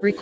¿Qué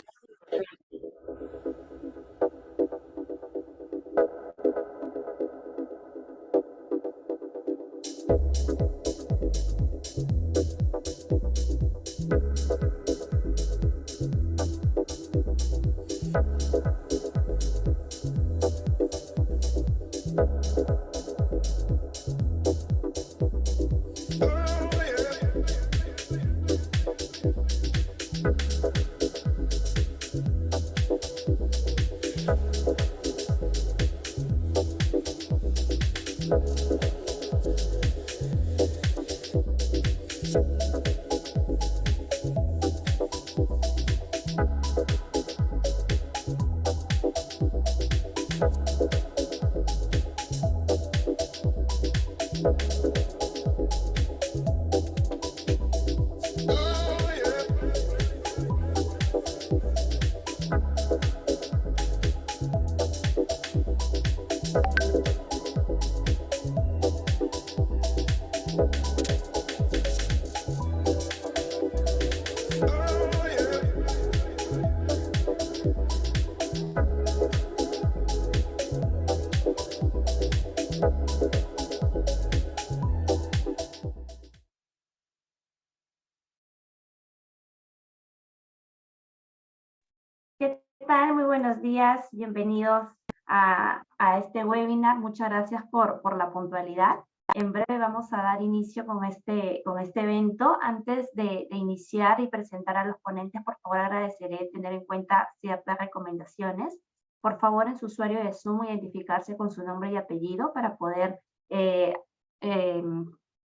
tal? Muy buenos días, bienvenidos a este webinar. Muchas gracias por la puntualidad. En breve vamos a dar inicio con este evento. Antes de iniciar y presentar a los ponentes, por favor agradeceré tener en cuenta ciertas recomendaciones. Por favor, en su usuario de Zoom, identificarse con su nombre y apellido para poder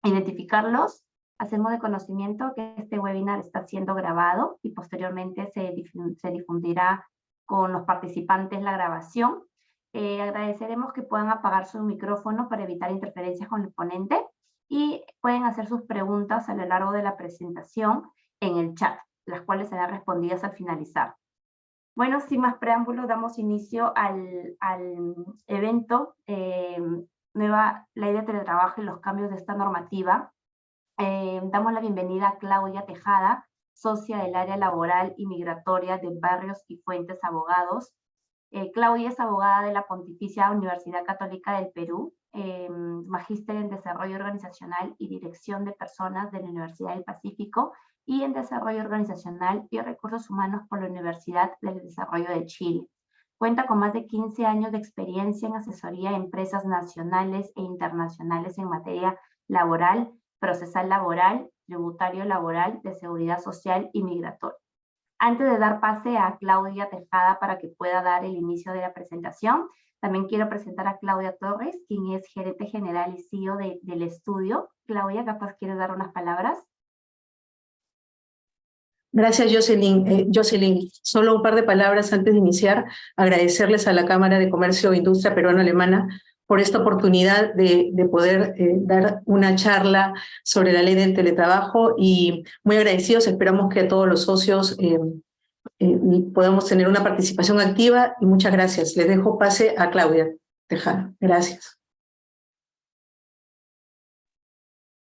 identificarlos. Hacemos de conocimiento que este webinar está siendo grabado y posteriormente se difundirá con los participantes la grabación. Agradeceremos que puedan apagar su micrófono para evitar interferencias con el ponente y pueden hacer sus preguntas a lo largo de la presentación en el chat, las cuales serán respondidas al finalizar. Bueno, sin más preámbulos, damos inicio al evento Nueva Ley de Teletrabajo y los cambios de esta normativa. Damos la bienvenida a Claudia Tejada, socia del área laboral y migratoria de Barrios y Fuentes Abogados. Claudia es abogada de la Pontificia Universidad Católica del Perú, magíster en Desarrollo Organizacional y Dirección de Personas de la Universidad del Pacífico y en Desarrollo Organizacional y Recursos Humanos por la Universidad del Desarrollo de Chile. Cuenta con más de 15 años de experiencia en asesoría a empresas nacionales e internacionales en materia laboral, procesal laboral, tributario laboral, de seguridad social y migratoria. Antes de dar pase a Claudia Tejada para que pueda dar el inicio de la presentación, también quiero presentar a Claudia Torres, quien es gerente general y CEO del estudio. Claudia, capaz quieres dar unas palabras. Gracias, Jocelyn. Solo un par de palabras antes de iniciar. Agradecerles a la Cámara de Comercio e Industria Peruano-Alemana por esta oportunidad de poder dar una charla sobre la ley del teletrabajo y muy agradecidos. Esperamos que todos los socios podamos tener una participación activa y muchas gracias. Les dejo pase a Claudia Tejada. Gracias.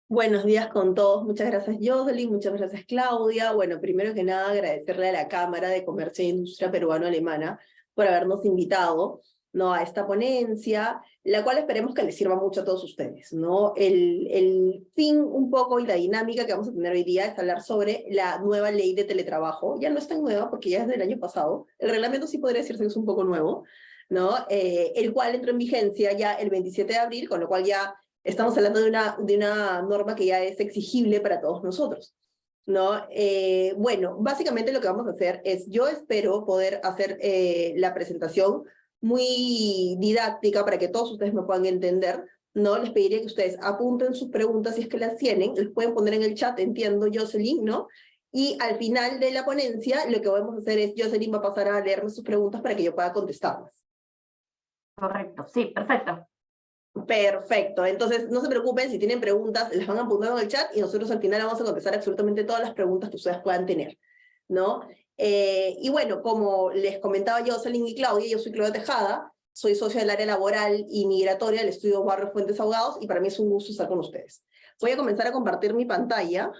Buenos días con todos. Muchas gracias, Jocelyn. Muchas gracias, Claudia. Bueno, primero que nada, agradecerle a la Cámara de Comercio e Industria Peruano-Alemana por habernos invitado, ¿no?, a esta ponencia, la cual esperemos que les sirva mucho a todos ustedes, ¿no? El fin un poco y la dinámica que vamos a tener hoy día es hablar sobre la nueva ley de teletrabajo. Ya no es tan nueva porque ya es del año pasado. El reglamento sí podría decirse que es un poco nuevo, ¿no? El cual entró en vigencia ya el 27 de abril, con lo cual ya estamos hablando de una norma que ya es exigible para todos nosotros, ¿no? Bueno, básicamente lo que vamos a hacer es, yo espero poder hacer la presentación muy didáctica para que todos ustedes me puedan entender, ¿no? Les pediría que ustedes apunten sus preguntas si es que las tienen, les pueden poner en el chat, entiendo, Jocelyn, ¿no? Y al final de la ponencia, lo que vamos a hacer es, Jocelyn va a pasar a leerme sus preguntas para que yo pueda contestarlas. Correcto, sí, perfecto. Perfecto, entonces no se preocupen, si tienen preguntas, las van apuntando en el chat y nosotros al final vamos a contestar absolutamente todas las preguntas que ustedes puedan tener, ¿no? Y bueno, como les comentaba Jocelyn y Claudia, yo soy Claudia Tejada, soy socia del área laboral y migratoria del estudio Barrios Fuentes Abogados y para mí es un gusto estar con ustedes. Voy a comenzar a compartir mi pantalla.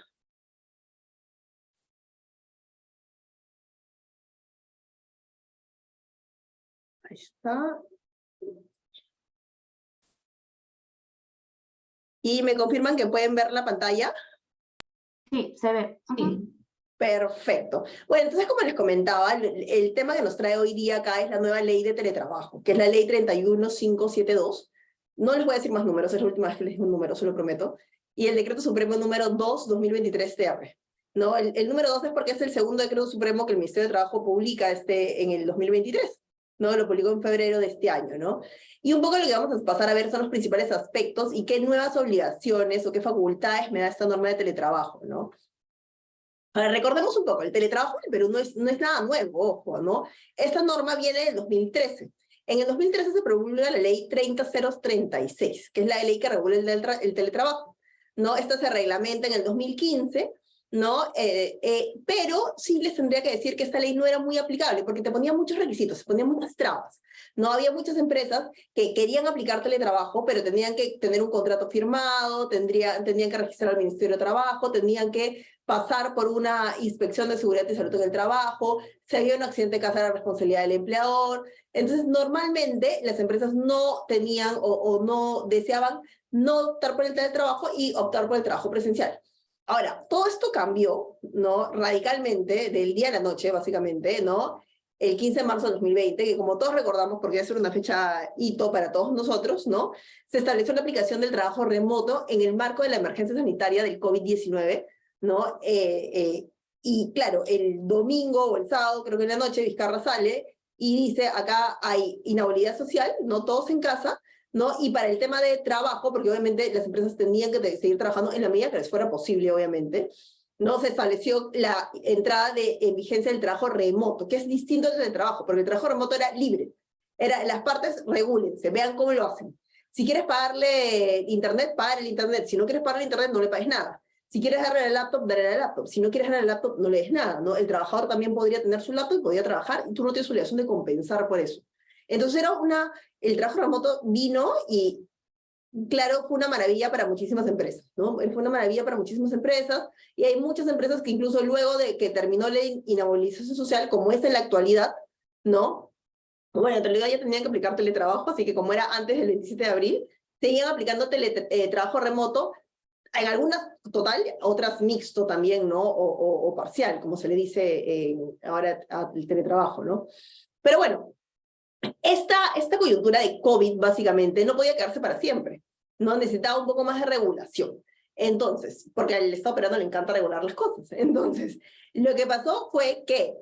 Ahí está. ¿Y me confirman que pueden ver la pantalla? Sí, se ve. Sí. Perfecto. Bueno, entonces como les comentaba, el tema que nos trae hoy día acá es la nueva ley de teletrabajo, que es la ley 31572. No les voy a decir más números, es la última vez que les digo un número, se lo prometo. Y el decreto supremo número 2/2023 ¿no? El número 2 es porque es el segundo decreto supremo que el Ministerio de Trabajo publica en el 2023, ¿no? Lo publicó en febrero de este año, ¿no? Y un poco lo que vamos a pasar a ver son los principales aspectos y qué nuevas obligaciones o qué facultades me da esta norma de teletrabajo, ¿no? Ahora, recordemos un poco, el teletrabajo en el Perú no es nada nuevo, ojo, ¿no? Esta norma viene del 2013. En el 2013 se promulga la ley 30036, que es la ley que regula el teletrabajo, ¿no? Esta se reglamenta en el 2015, ¿no? Pero sí les tendría que decir que esta ley no era muy aplicable, porque te ponía muchos requisitos, se ponían muchas trabas, ¿no? Había muchas empresas que querían aplicar teletrabajo, pero tenían que tener un contrato firmado, tenían que registrar al Ministerio de Trabajo, tenían que pasar por una inspección de seguridad y salud en el trabajo, si había un accidente de casa era responsabilidad del empleador. Entonces, normalmente las empresas no tenían o no deseaban no optar por el teletrabajo y optar por el trabajo presencial. Ahora, todo esto cambió, ¿no? Radicalmente, del día a la noche, básicamente, ¿no? El 15 de marzo de 2020, que como todos recordamos, porque va a ser una fecha hito para todos nosotros, ¿no? Se estableció la aplicación del trabajo remoto en el marco de la emergencia sanitaria del COVID-19, ¿no? Y claro, el domingo o el sábado, creo que en la noche, Vizcarra sale y dice, acá hay inhabilidad social, no todos en casa, ¿no? Y para el tema de trabajo, porque obviamente las empresas tenían que seguir trabajando en la medida que les fuera posible, obviamente, ¿no? Se estableció la entrada en vigencia del trabajo remoto, que es distinto del trabajo, porque el trabajo remoto era libre. Las partes regúlense, vean cómo lo hacen. Si quieres pagarle internet, paga el internet. Si no quieres pagarle internet, no le pagues nada. Si quieres darle el laptop, dale el laptop. Si no quieres darle el laptop, no le des nada, ¿no? El trabajador también podría tener su laptop y podría trabajar, y tú no tienes obligación de compensar por eso. Entonces el trabajo remoto vino y, claro, fue una maravilla para muchísimas empresas, ¿no? Fue una maravilla para muchísimas empresas, y hay muchas empresas que incluso luego de que terminó la inhabilitación social, como es en la actualidad, ¿no? Bueno, en realidad ya tenían que aplicar teletrabajo, así que como era antes del 27 de abril, seguían aplicando trabajo remoto, en algunas total, otras mixto también, ¿no? O parcial, como se le dice ahora al teletrabajo, ¿no? Pero bueno, esta coyuntura de COVID, básicamente, no podía quedarse para siempre, ¿no? Necesitaba un poco más de regulación. Entonces, porque al Estado peruano le encanta regular las cosas. Entonces, lo que pasó fue que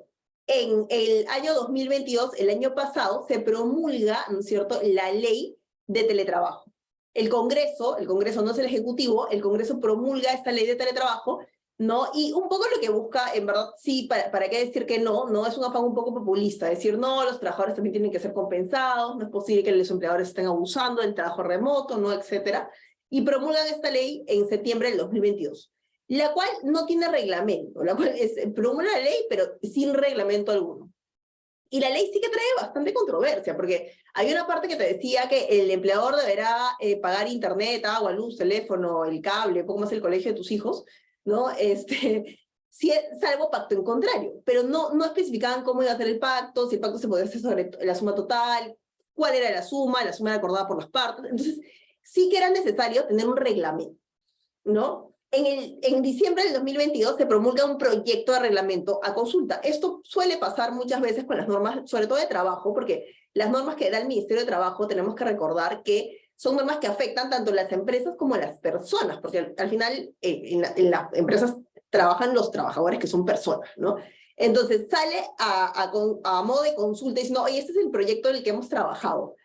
en el año 2022, el año pasado, se promulga, ¿no es cierto?, la ley de teletrabajo. El Congreso no es el Ejecutivo, el Congreso promulga esta ley de teletrabajo, ¿no? Y un poco lo que busca, en verdad, sí, ¿para qué decir que no? No es un afán un poco populista, decir, no, los trabajadores también tienen que ser compensados, no es posible que los empleadores estén abusando del trabajo remoto, ¿no? Etcétera. Y promulgan esta ley en septiembre del 2022, la cual no tiene reglamento, la cual promulga la ley, pero sin reglamento alguno. Y la ley sí que trae bastante controversia, porque hay una parte que te decía que el empleador deberá pagar internet, agua, luz, teléfono, el cable, poco más el colegio de tus hijos, ¿no? Salvo pacto en contrario, pero no especificaban cómo iba a ser el pacto, si el pacto se podía hacer sobre la suma total, cuál era la suma era acordada por las partes. Entonces, sí que era necesario tener un reglamento, ¿no? En diciembre del 2022 se promulga un proyecto de reglamento a consulta. Esto suele pasar muchas veces con las normas, sobre todo de trabajo, porque las normas que da el Ministerio de Trabajo, tenemos que recordar que son normas que afectan tanto a las empresas como a las personas, porque al final en las empresas trabajan los trabajadores que son personas, ¿no? Entonces sale a modo de consulta y dice, no, oye, este es el proyecto en el que hemos trabajado.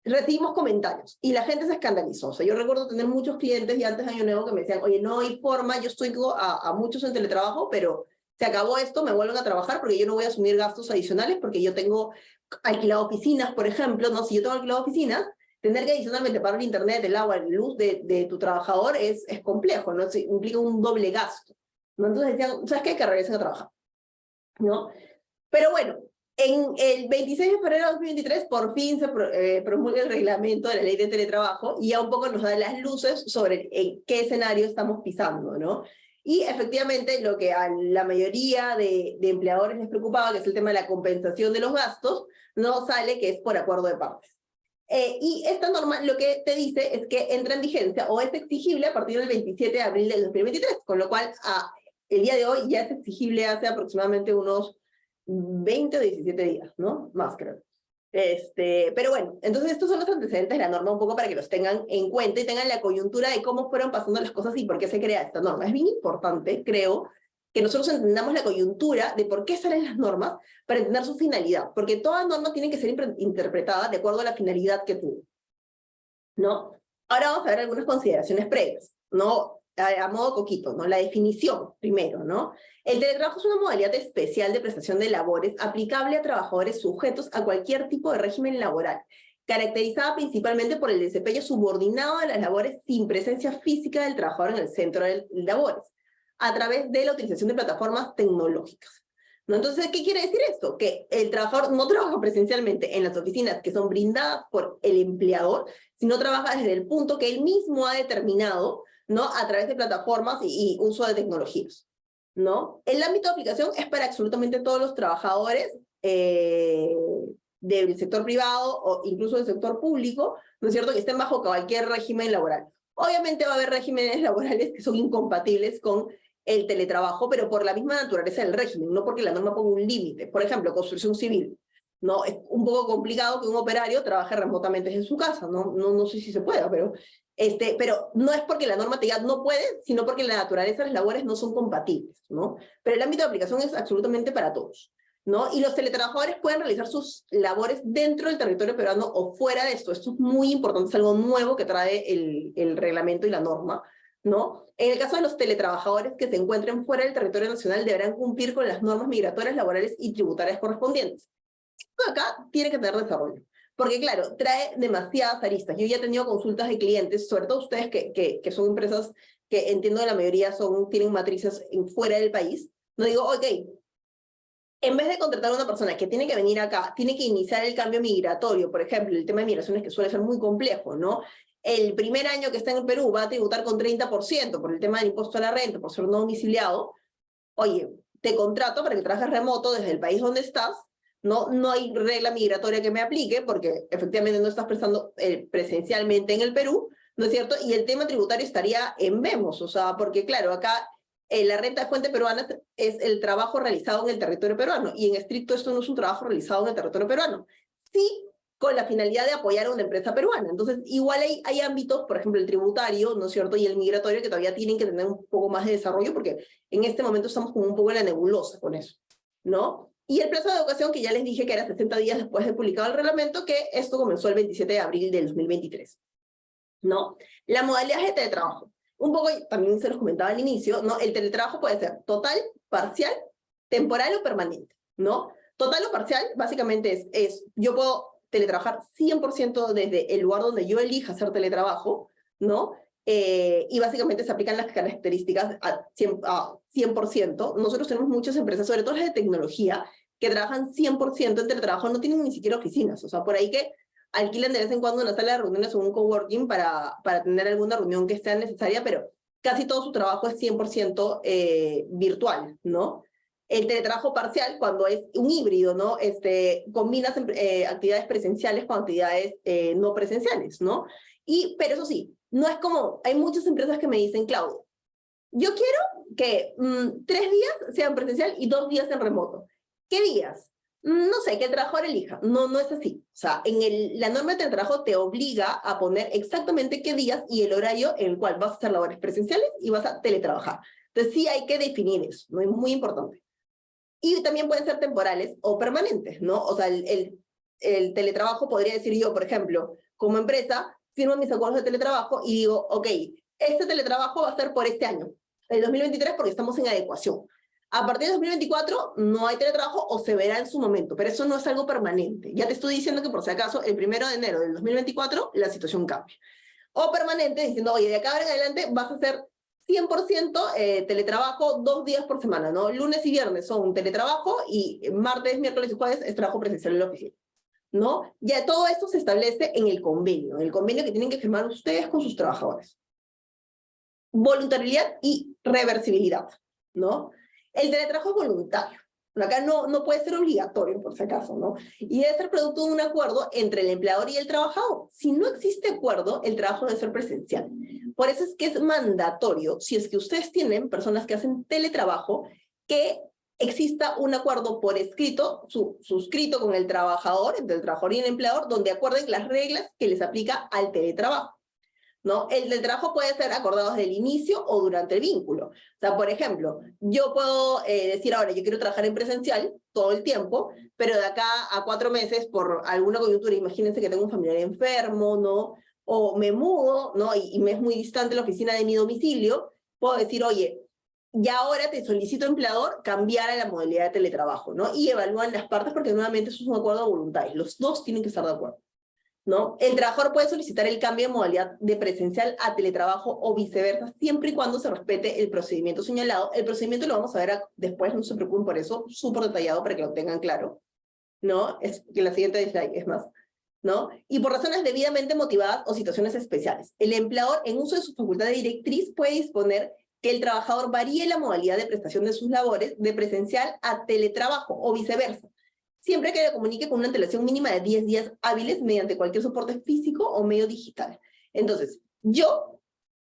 Recibimos comentarios y la gente se escandalizó. O sea, yo recuerdo tener muchos clientes ya antes de Año Nuevo que me decían, oye, no hay forma, yo estoy a muchos en teletrabajo, pero se acabó esto, me vuelven a trabajar porque yo no voy a asumir gastos adicionales porque yo tengo alquilado oficinas, por ejemplo, ¿no? Si yo tengo alquilado oficinas, tener que adicionalmente pagar el internet, el agua, la luz de tu trabajador es complejo, ¿no? Implica un doble gasto, ¿no? Entonces decían, ¿sabes qué? Que regresen a trabajar, ¿no? Pero bueno, en el 26 de febrero de 2023, por fin se promulga el reglamento de la ley de teletrabajo y ya un poco nos da las luces sobre en qué escenario estamos pisando, ¿no? Y efectivamente lo que a la mayoría de empleadores les preocupaba, que es el tema de la compensación de los gastos, no sale que es por acuerdo de partes. Y esta norma lo que te dice es que entra en vigencia o es exigible a partir del 27 de abril del 2023, con lo cual el día de hoy ya es exigible hace aproximadamente unos 20 o 17 días, ¿no? Más creo. Pero bueno, entonces estos son los antecedentes de la norma un poco para que los tengan en cuenta y tengan la coyuntura de cómo fueron pasando las cosas y por qué se crea esta norma. Es bien importante, creo, que nosotros entendamos la coyuntura de por qué salen las normas para entender su finalidad, porque toda norma tiene que ser interpretada de acuerdo a la finalidad que tuvo, ¿no? Ahora vamos a ver algunas consideraciones previas, ¿no? A modo coquito, ¿no? La definición, primero, ¿no? El teletrabajo es una modalidad especial de prestación de labores aplicable a trabajadores sujetos a cualquier tipo de régimen laboral, caracterizada principalmente por el desempeño subordinado de las labores sin presencia física del trabajador en el centro de labores, a través de la utilización de plataformas tecnológicas, ¿no? Entonces, ¿qué quiere decir esto? Que el trabajador no trabaja presencialmente en las oficinas que son brindadas por el empleador, sino trabaja desde el punto que él mismo ha determinado, ¿no? A través de plataformas y uso de tecnologías, ¿no? El ámbito de aplicación es para absolutamente todos los trabajadores del sector privado o incluso del sector público, ¿no es cierto?, que estén bajo cualquier régimen laboral. Obviamente va a haber regímenes laborales que son incompatibles con el teletrabajo, pero por la misma naturaleza del régimen, no porque la norma ponga un límite. Por ejemplo, construcción civil, ¿no? Es un poco complicado que un operario trabaje remotamente en su casa, no sé si se pueda, pero no es porque la norma te diga no puede, sino porque la naturaleza de las labores no son compatibles, ¿no? Pero el ámbito de aplicación es absolutamente para todos, ¿no? Y los teletrabajadores pueden realizar sus labores dentro del territorio peruano o fuera de esto. Esto es muy importante, es algo nuevo que trae el reglamento y la norma, ¿no? En el caso de los teletrabajadores que se encuentren fuera del territorio nacional, deberán cumplir con las normas migratorias, laborales y tributarias correspondientes. Esto acá tiene que tener desarrollo, porque claro, trae demasiadas aristas. Yo ya he tenido consultas de clientes, sobre todo ustedes que son empresas que entiendo que la mayoría tienen matrices fuera del país. No digo, ok, en vez de contratar a una persona que tiene que venir acá, tiene que iniciar el cambio migratorio, por ejemplo, el tema de migraciones que suele ser muy complejo, ¿no? El primer año que está en el Perú va a tributar con 30% por el tema del impuesto a la renta, por ser no domiciliado. Oye, te contrato para que trabajes remoto desde el país donde estás, ¿no? No hay regla migratoria que me aplique porque efectivamente no estás prestando presencialmente en el Perú, ¿no es cierto? Y el tema tributario estaría en vemos, o sea, porque claro, acá la renta de fuente peruana es el trabajo realizado en el territorio peruano, y en estricto esto no es un trabajo realizado en el territorio peruano. Sí, con la finalidad de apoyar a una empresa peruana. Entonces, igual hay ámbitos, por ejemplo, el tributario, ¿no es cierto?, y el migratorio, que todavía tienen que tener un poco más de desarrollo, porque en este momento estamos como un poco en la nebulosa con eso, ¿no? Y el plazo de educación, que ya les dije que era 60 días después de publicado el reglamento, que esto comenzó el 27 de abril del 2023, ¿no? La modalidad de teletrabajo. Un poco, también se los comentaba al inicio, ¿no? El teletrabajo puede ser total, parcial, temporal o permanente, ¿no? Total o parcial, básicamente yo puedo teletrabajar 100% desde el lugar donde yo elija hacer teletrabajo, ¿no? Y básicamente se aplican las características a 100%. Nosotros tenemos muchas empresas, sobre todo las de tecnología, que trabajan 100% en teletrabajo, no tienen ni siquiera oficinas, o sea, por ahí que alquilan de vez en cuando una sala de reuniones o un coworking para tener alguna reunión que sea necesaria, pero casi todo su trabajo es 100% virtual, ¿no? El teletrabajo parcial, cuando es un híbrido, ¿no? Combinas actividades presenciales con actividades no presenciales, ¿no? Pero eso sí, no es como, hay muchas empresas que me dicen, Claudia, yo quiero que 3 días sean presencial y 2 días en remoto. ¿Qué días? No sé, que el trabajador elija. No es así. O sea, la norma de teletrabajo te obliga a poner exactamente qué días y el horario en el cual vas a hacer labores presenciales y vas a teletrabajar. Entonces sí hay que definir eso, ¿no? Es muy importante. Y también pueden ser temporales o permanentes, ¿no? O sea, el teletrabajo podría decir yo, por ejemplo, como empresa, firmo mis acuerdos de teletrabajo y digo, ok, este teletrabajo va a ser por este año, el 2023, porque estamos en adecuación. A partir de 2024 no hay teletrabajo o se verá en su momento, pero eso no es algo permanente. Ya te estoy diciendo que por si acaso el 1 de enero del 2024 la situación cambia. O permanente, diciendo, oye, de acá en adelante vas a hacer 100% teletrabajo 2 días por semana, ¿no? Lunes y viernes son teletrabajo y martes, miércoles y jueves es trabajo presencial en la oficina, ¿no? Ya todo esto se establece en el convenio que tienen que firmar ustedes con sus trabajadores. voluntariedad y reversibilidad, ¿no? El teletrabajo es voluntario. Acá no puede ser obligatorio, por si acaso, ¿no? Y debe ser producto de un acuerdo entre el empleador y el trabajador. Si no existe acuerdo, el trabajo debe ser presencial. Por eso es que es mandatorio, si es que ustedes tienen personas que hacen teletrabajo, que exista un acuerdo por escrito, suscrito con el trabajador, entre el trabajador y el empleador, donde acuerden las reglas que les aplica al teletrabajo, ¿no? El del trabajo puede ser acordado desde el inicio o durante el vínculo. O sea, por ejemplo, yo puedo decir ahora, yo quiero trabajar en presencial todo el tiempo, pero de acá a 4 meses, por alguna coyuntura, imagínense que tengo un familiar enfermo, ¿no? O me mudo, ¿no? Y me es muy distante la oficina de mi domicilio, puedo decir, oye, ya ahora te solicito, empleador, cambiar a la modalidad de teletrabajo, ¿no? Y evalúan las partes porque nuevamente eso es un acuerdo voluntario. Los dos tienen que estar de acuerdo, ¿no? El trabajador puede solicitar el cambio de modalidad de presencial a teletrabajo o viceversa, siempre y cuando se respete el procedimiento señalado. El procedimiento lo vamos a ver después, no se preocupen por eso, súper detallado para que lo tengan claro, ¿no? Es que la siguiente slide es más, ¿no? Y por razones debidamente motivadas o situaciones especiales. El empleador, en uso de su facultad de directriz, puede disponer que el trabajador varíe la modalidad de prestación de sus labores de presencial a teletrabajo o viceversa, siempre que le comunique con una antelación mínima de 10 días hábiles mediante cualquier soporte físico o medio digital. Entonces, yo,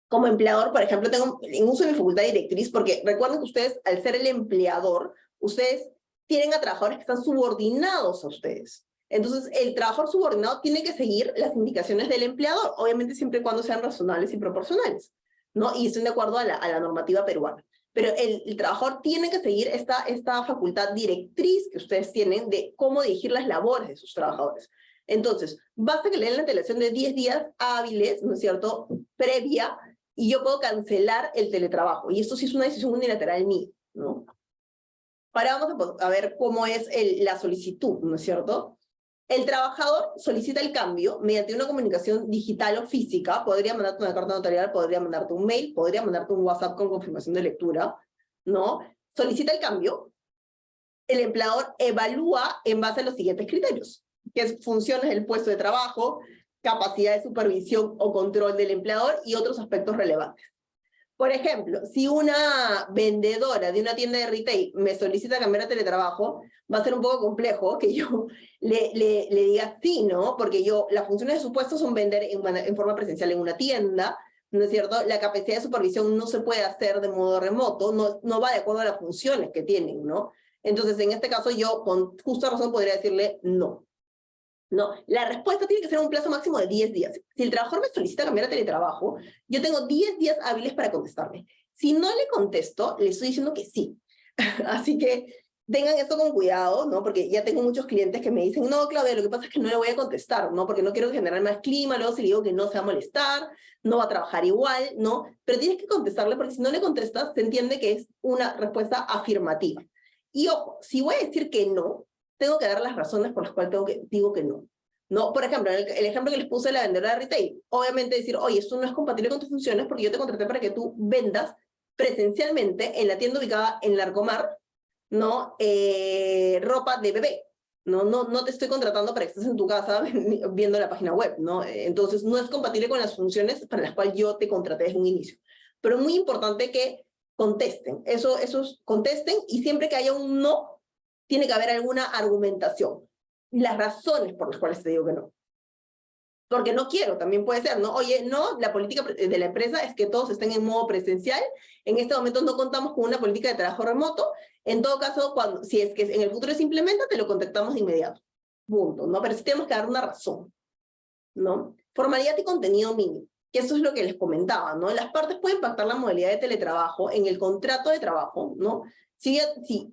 como empleador, por ejemplo, tengo en uso de mi facultad directriz, porque recuerden que ustedes, al ser el empleador, ustedes tienen a trabajadores que están subordinados a ustedes. Entonces, el trabajador subordinado tiene que seguir las indicaciones del empleador, obviamente siempre y cuando sean razonables y proporcionales, ¿no? Y estén de acuerdo a la normativa peruana. Pero el trabajador tiene que seguir esta facultad directriz que ustedes tienen de cómo dirigir las labores de sus trabajadores. Entonces, basta que le den la antelación de 10 días hábiles, ¿no es cierto?, previa, y yo puedo cancelar el teletrabajo. Y esto sí es una decisión unilateral mía, ¿no? Ahora vamos a ver cómo es la solicitud, ¿no es cierto? El trabajador solicita el cambio mediante una comunicación digital o física, podría mandarte una carta notarial, podría mandarte un mail, podría mandarte un WhatsApp con confirmación de lectura, ¿no? Solicita el cambio, el empleador evalúa en base a los siguientes criterios, que es funciones del puesto de trabajo, capacidad de supervisión o control del empleador y otros aspectos relevantes. Por ejemplo, si una vendedora de una tienda de retail me solicita cambiar a teletrabajo, va a ser un poco complejo que yo le diga sí, ¿no? Porque las funciones de su puesto son vender en forma presencial en una tienda, ¿no es cierto? La capacidad de supervisión no se puede hacer de modo remoto, no va de acuerdo a las funciones que tienen, ¿no? Entonces, en este caso, yo con justa razón podría decirle no. No, la respuesta tiene que ser un plazo máximo de 10 días. Si el trabajador me solicita cambiar a teletrabajo, yo tengo 10 días hábiles para contestarme. Si no le contesto, le estoy diciendo que sí. Así que tengan esto con cuidado, ¿no? Porque ya tengo muchos clientes que me dicen, no, Claudia, lo que pasa es que no le voy a contestar, ¿no? Porque no quiero generar más clima, luego si le digo que no se va a molestar, no va a trabajar igual, ¿no? Pero tienes que contestarle porque si no le contestas, se entiende que es una respuesta afirmativa. Y ojo, si voy a decir que no, tengo que dar las razones por las cuales digo que no. ¿No? Por ejemplo, el ejemplo que les puse de la vendedora de retail, obviamente decir, oye, esto no es compatible con tus funciones porque yo te contraté para que tú vendas presencialmente en la tienda ubicada en Larcomar, ¿no? Ropa de bebé. No te estoy contratando para que estés en tu casa viendo la página web, ¿no? Entonces, no es compatible con las funciones para las cuales yo te contraté desde un inicio. Pero es muy importante que contesten. Contesten y siempre que haya un no, tiene que haber alguna argumentación. Las razones por las cuales te digo que no. Porque no quiero, también puede ser, ¿no? Oye, no, la política de la empresa es que todos estén en modo presencial. En este momento no contamos con una política de trabajo remoto. En todo caso, si es que en el futuro se implementa, te lo contactamos de inmediato. Punto, ¿no? Pero sí tenemos que dar una razón, ¿no? Formalidad y contenido mínimo. Que eso es lo que les comentaba, ¿no? Las partes pueden pactar la modalidad de teletrabajo en el contrato de trabajo, ¿no? Si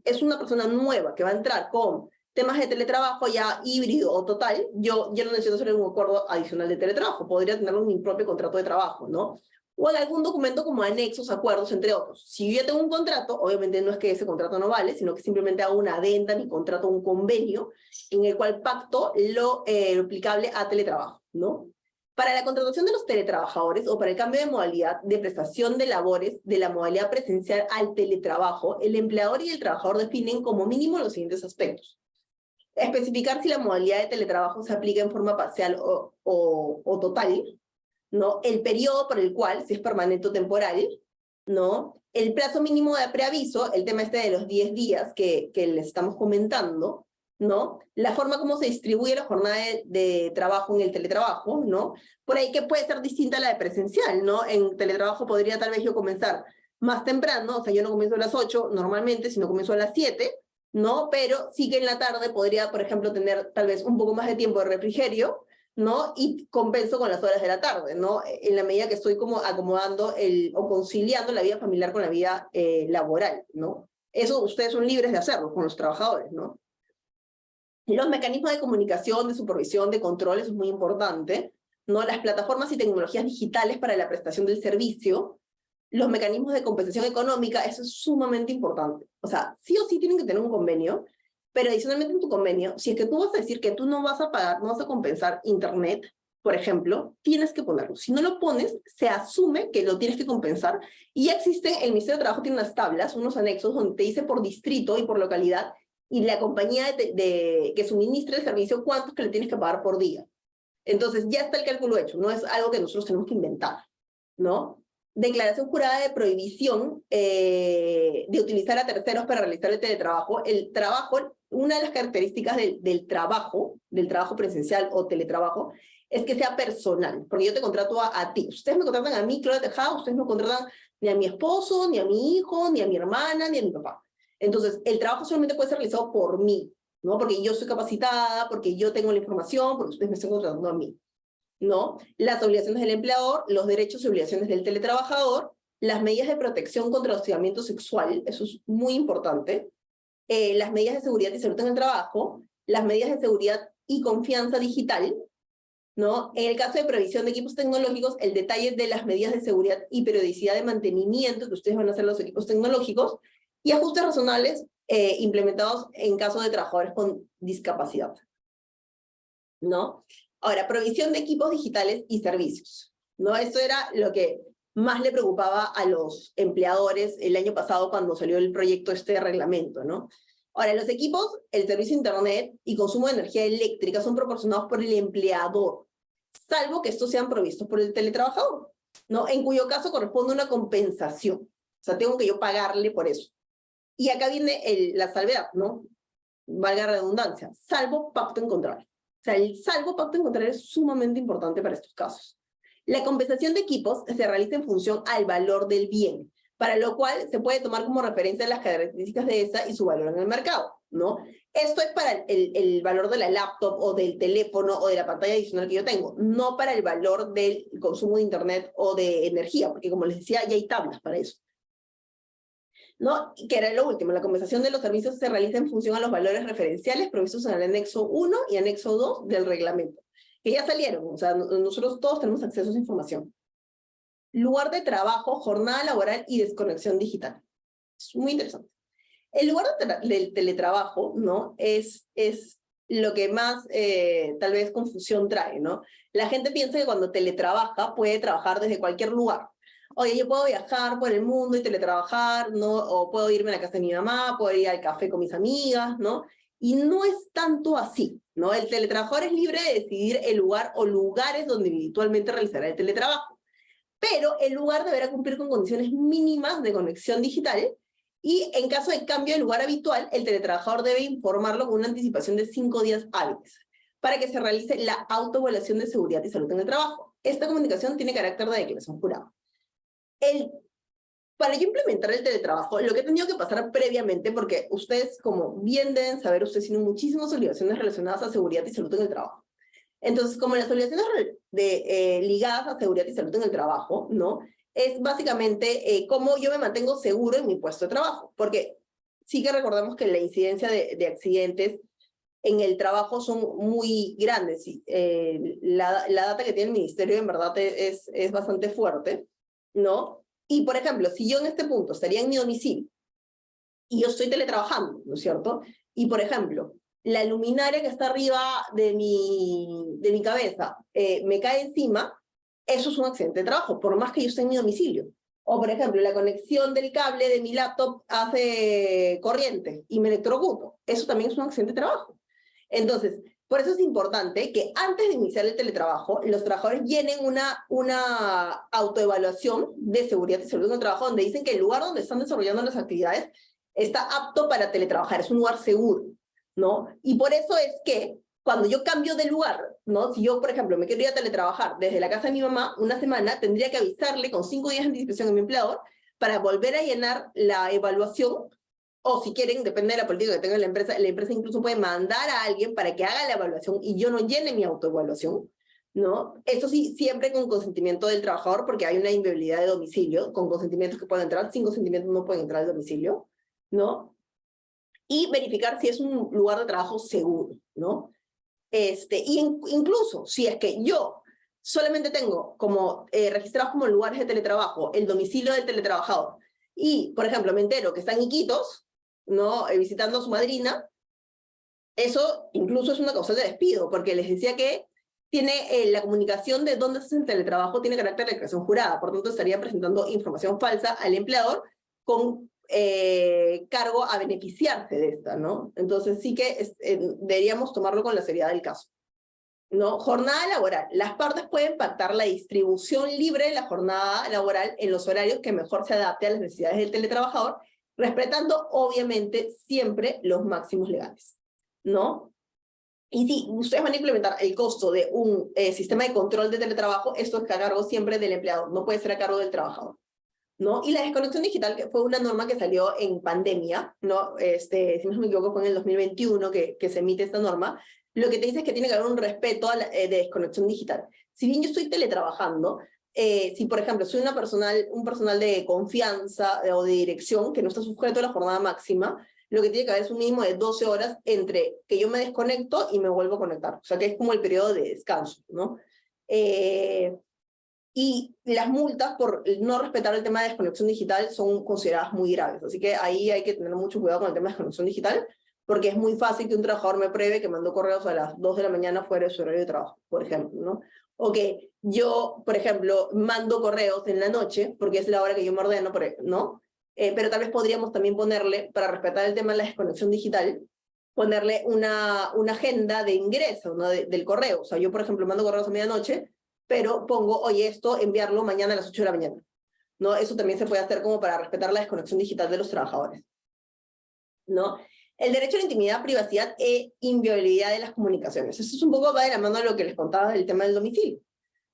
es una persona nueva que va a entrar con temas de teletrabajo ya híbrido o total, yo no necesito hacer un acuerdo adicional de teletrabajo, podría tenerlo en mi propio contrato de trabajo, ¿no? O en algún documento como anexos, acuerdos, entre otros. Si yo ya tengo un contrato, obviamente no es que ese contrato no vale, sino que simplemente hago una adenda a mi contrato, un convenio, en el cual pacto lo aplicable a teletrabajo, ¿no? Para la contratación de los teletrabajadores o para el cambio de modalidad de prestación de labores de la modalidad presencial al teletrabajo, el empleador y el trabajador definen como mínimo los siguientes aspectos. Especificar si la modalidad de teletrabajo se aplica en forma parcial o total, ¿no? El periodo por el cual, si es permanente o temporal, ¿no? El plazo mínimo de preaviso, el tema este de los 10 días que les estamos comentando, ¿no? La forma como se distribuye la jornada de trabajo en el teletrabajo, ¿no? Por ahí que puede ser distinta a la de presencial, ¿no? En teletrabajo podría tal vez yo comenzar más temprano, o sea, yo no comienzo a las 8 normalmente, sino comienzo a las 7, ¿no? Pero sí que en la tarde podría, por ejemplo, tener tal vez un poco más de tiempo de refrigerio, ¿no? Y compenso con las horas de la tarde, ¿no? En la medida que estoy como acomodando o conciliando la vida familiar con la vida laboral, ¿no? Eso ustedes son libres de hacerlo con los trabajadores, ¿no? Los mecanismos de comunicación, de supervisión, de control, eso es muy importante, ¿no? Las plataformas y tecnologías digitales para la prestación del servicio, los mecanismos de compensación económica, eso es sumamente importante. O sea, sí o sí tienen que tener un convenio, pero adicionalmente en tu convenio, si es que tú vas a decir que tú no vas a pagar, no vas a compensar internet, por ejemplo, tienes que ponerlo. Si no lo pones, se asume que lo tienes que compensar. Y ya existe, el Ministerio de Trabajo tiene unas tablas, unos anexos, donde te dice por distrito y por localidad, y la compañía que suministra el servicio, cuánto es que le tienes que pagar por día. Entonces, ya está el cálculo hecho, no es algo que nosotros tenemos que inventar, ¿no? Declaración jurada de prohibición de utilizar a terceros para realizar el teletrabajo. El trabajo, una de las características del trabajo presencial o teletrabajo, es que sea personal, porque yo te contrato a ti. Ustedes me contratan a mí, Claudia Tejada, ustedes no contratan ni a mi esposo, ni a mi hijo, ni a mi hermana, ni a mi papá. Entonces, el trabajo solamente puede ser realizado por mí, ¿no? Porque yo soy capacitada, porque yo tengo la información, porque ustedes me están contratando a mí, ¿no? Las obligaciones del empleador, los derechos y obligaciones del teletrabajador, las medidas de protección contra el hostigamiento sexual, eso es muy importante, las medidas de seguridad y salud en el trabajo, las medidas de seguridad y confianza digital, ¿no? En el caso de provisión de equipos tecnológicos, el detalle de las medidas de seguridad y periodicidad de mantenimiento que ustedes van a hacer los equipos tecnológicos, y ajustes razonables implementados en caso de trabajadores con discapacidad, ¿no? Ahora, provisión de equipos digitales y servicios, ¿no? Eso era lo que más le preocupaba a los empleadores el año pasado cuando salió el proyecto de reglamento, ¿no? Ahora, los equipos, el servicio de internet y consumo de energía eléctrica son proporcionados por el empleador, salvo que estos sean provistos por el teletrabajador, ¿no? En cuyo caso corresponde una compensación. O sea, tengo que yo pagarle por eso. Y acá viene la salvedad, ¿no? Valga la redundancia, salvo pacto en contrario. O sea, el salvo pacto en contrario es sumamente importante para estos casos. La compensación de equipos se realiza en función al valor del bien, para lo cual se puede tomar como referencia las características de esa y su valor en el mercado, ¿no? Esto es para el valor de la laptop o del teléfono o de la pantalla adicional que yo tengo, no para el valor del consumo de internet o de energía, porque como les decía, ya hay tablas para eso, ¿no? Que era lo último, la compensación de los servicios se realiza en función a los valores referenciales provistos en el anexo 1 y anexo 2 del reglamento, que ya salieron, o sea, nosotros todos tenemos acceso a esa información. Lugar de trabajo, jornada laboral y desconexión digital. Es muy interesante. El lugar del teletrabajo, ¿no? Es lo que más tal vez confusión trae, ¿no? La gente piensa que cuando teletrabaja puede trabajar desde cualquier lugar. Oye, yo puedo viajar por el mundo y teletrabajar, ¿no? O puedo irme a la casa de mi mamá, puedo ir al café con mis amigas, ¿no? Y no es tanto así, ¿no? El teletrabajador es libre de decidir el lugar o lugares donde habitualmente realizará el teletrabajo. Pero el lugar deberá cumplir con condiciones mínimas de conexión digital y en caso de cambio de lugar habitual, el teletrabajador debe informarlo con una anticipación de 5 días hábiles para que se realice la autoevaluación de seguridad y salud en el trabajo. Esta comunicación tiene carácter de declaración jurada. Para yo implementar el teletrabajo, lo que he tenido que pasar previamente, porque ustedes, como bien deben saber, ustedes tienen muchísimas obligaciones relacionadas a seguridad y salud en el trabajo. Entonces, como las obligaciones ligadas a seguridad y salud en el trabajo, ¿no? Es básicamente cómo yo me mantengo seguro en mi puesto de trabajo, porque sí que recordamos que la incidencia de accidentes en el trabajo son muy grandes. La data que tiene el ministerio en verdad es bastante fuerte, ¿no? Y, por ejemplo, si yo en este punto estaría en mi domicilio y yo estoy teletrabajando, ¿no es cierto? Y, por ejemplo, la luminaria que está arriba de mi cabeza me cae encima, eso es un accidente de trabajo, por más que yo esté en mi domicilio. O, por ejemplo, la conexión del cable de mi laptop hace corriente y me electrocuto. Eso también es un accidente de trabajo. Entonces, por eso es importante que antes de iniciar el teletrabajo, los trabajadores llenen una autoevaluación de seguridad y salud en el trabajo, donde dicen que el lugar donde están desarrollando las actividades está apto para teletrabajar, es un lugar seguro, ¿no? Y por eso es que cuando yo cambio de lugar, ¿no? Si yo, por ejemplo, me quiero ir a teletrabajar desde la casa de mi mamá una semana, tendría que avisarle con 5 días de anticipación a mi empleador para volver a llenar la evaluación. O si quieren, depende de la política que tenga la empresa incluso puede mandar a alguien para que haga la evaluación y yo no llene mi autoevaluación, ¿no? Eso sí, siempre con consentimiento del trabajador, porque hay una inviolabilidad de domicilio, con consentimientos que pueden entrar, sin consentimiento no pueden entrar al domicilio, ¿no? Y verificar si es un lugar de trabajo seguro, ¿no? Incluso si es que yo solamente tengo como registrados como lugares de teletrabajo el domicilio del teletrabajador y, por ejemplo, me entero que está en Iquitos, ¿no? Visitando a su madrina, eso incluso es una causal de despido, porque les decía que tiene la comunicación de dónde se hace el teletrabajo tiene carácter de declaración jurada, por tanto estaría presentando información falsa al empleador con cargo a beneficiarse de esta, ¿no? Entonces sí que deberíamos tomarlo con la seriedad del caso, ¿no? Jornada laboral. Las partes pueden pactar la distribución libre de la jornada laboral en los horarios que mejor se adapte a las necesidades del teletrabajador, respetando obviamente siempre los máximos legales, ¿no? Y si ustedes van a implementar el costo de un sistema de control de teletrabajo, esto es a cargo siempre del empleador, no puede ser a cargo del trabajador, ¿no? Y la desconexión digital, que fue una norma que salió en pandemia, ¿no? Si no me equivoco fue en el 2021 que se emite esta norma, lo que te dice es que tiene que haber un respeto de desconexión digital. Si bien yo estoy teletrabajando, si por ejemplo soy un personal de confianza o de dirección que no está sujeto a la jornada máxima, lo que tiene que haber es un mínimo de 12 horas entre que yo me desconecto y me vuelvo a conectar. O sea que es como el periodo de descanso, ¿no? Y las multas por no respetar el tema de desconexión digital son consideradas muy graves. Así que ahí hay que tener mucho cuidado con el tema de desconexión digital, porque es muy fácil que un trabajador me pruebe que mandó correos a las 2 de la mañana fuera de su horario de trabajo, por ejemplo, ¿no? O que yo, por ejemplo, mando correos en la noche, porque es la hora que yo me ordeno, ¿no? Pero tal vez podríamos también ponerle, para respetar el tema de la desconexión digital, ponerle una agenda de ingreso, ¿no? Del correo. O sea, yo, por ejemplo, mando correos a medianoche, pero pongo, oye, esto, enviarlo mañana a las 8 de la mañana, ¿no? Eso también se puede hacer como para respetar la desconexión digital de los trabajadores, ¿no? El derecho a la intimidad, privacidad e inviolabilidad de las comunicaciones. Eso es un poco va de la mano de lo que les contaba del tema del domicilio,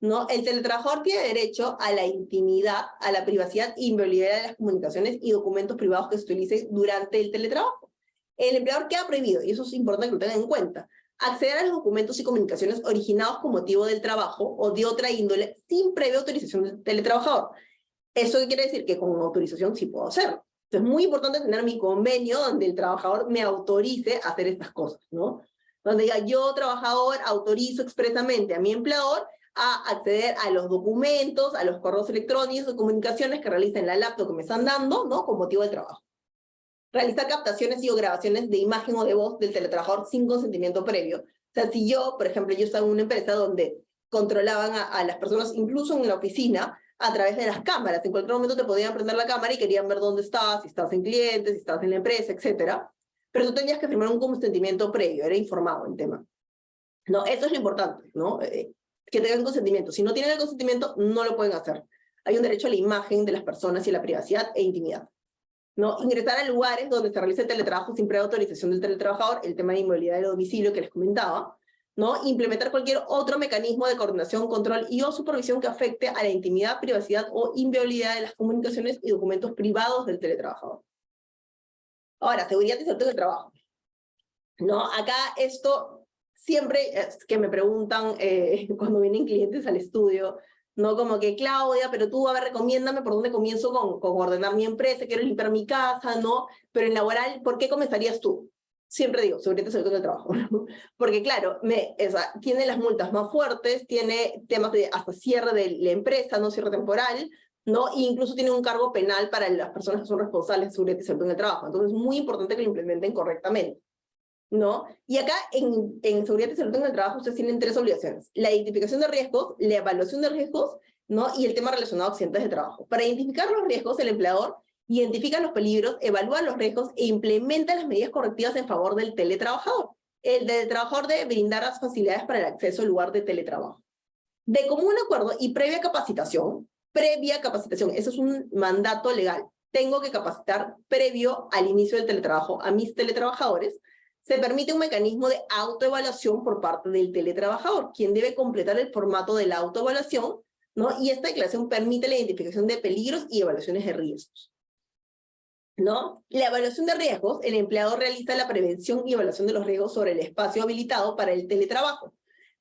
¿no? El teletrabajador tiene derecho a la intimidad, a la privacidad e inviolabilidad de las comunicaciones y documentos privados que se utilicen durante el teletrabajo. El empleador queda prohibido, y eso es importante que lo tengan en cuenta, acceder a los documentos y comunicaciones originados con motivo del trabajo o de otra índole sin previa autorización del teletrabajador. ¿Eso qué quiere decir? Que con autorización sí puedo hacerlo. Entonces es muy importante tener mi convenio donde el trabajador me autorice a hacer estas cosas, ¿no? Donde diga, yo, trabajador, autorizo expresamente a mi empleador a acceder a los documentos, a los correos electrónicos o comunicaciones que realiza en la laptop que me están dando, ¿no? Con motivo del trabajo. Realizar captaciones y o grabaciones de imagen o de voz del teletrabajador sin consentimiento previo. O sea, si yo, por ejemplo, yo estaba en una empresa donde controlaban a las personas, incluso en la oficina, a través de las cámaras. En cualquier momento te podían prender la cámara y querían ver dónde estabas, si estabas en clientes, si estabas en la empresa, etc. Pero tú tenías que firmar un consentimiento previo, era informado el tema. ¿No? Eso es lo importante, ¿no? Que tengan consentimiento. Si no tienen el consentimiento, no lo pueden hacer. Hay un derecho a la imagen de las personas y a la privacidad e intimidad, ¿no? Ingresar a lugares donde se realice el teletrabajo sin previa autorización del teletrabajador, el tema de inmovilidad del domicilio que les comentaba, ¿no? Implementar cualquier otro mecanismo de coordinación, control y o supervisión que afecte a la intimidad, privacidad o inviolabilidad de las comunicaciones y documentos privados del teletrabajador. Ahora, seguridad y salud del trabajo, ¿no? Acá esto siempre es que me preguntan cuando vienen clientes al estudio, ¿no? Como que, Claudia, pero tú, a ver, recomiéndame por dónde comienzo con ordenar mi empresa, quiero limpiar mi casa, ¿no? Pero en laboral, ¿por qué comenzarías tú? Siempre digo, seguridad y salud del trabajo, ¿no? Porque claro, tiene las multas más fuertes, tiene temas de hasta cierre de la empresa, no cierre temporal, ¿no? E incluso tiene un cargo penal para las personas que son responsables de seguridad y salud en el trabajo. Entonces es muy importante que lo implementen correctamente, ¿no? Y acá en seguridad y salud en el trabajo ustedes tienen 3 obligaciones: la identificación de riesgos, la evaluación de riesgos, ¿no? Y el tema relacionado a accidentes de trabajo. Para identificar los riesgos, el empleador identifica los peligros, evalúa los riesgos e implementa las medidas correctivas en favor del teletrabajador. el teletrabajador debe brindar las facilidades para el acceso al lugar de teletrabajo. De común acuerdo y previa capacitación, eso es un mandato legal. Tengo que capacitar previo al inicio del teletrabajo a mis teletrabajadores. Se permite un mecanismo de autoevaluación por parte del teletrabajador, quien debe completar el formato de la autoevaluación, ¿no? Y esta declaración permite la identificación de peligros y evaluaciones de riesgos, ¿no? La evaluación de riesgos, el empleador realiza la prevención y evaluación de los riesgos sobre el espacio habilitado para el teletrabajo,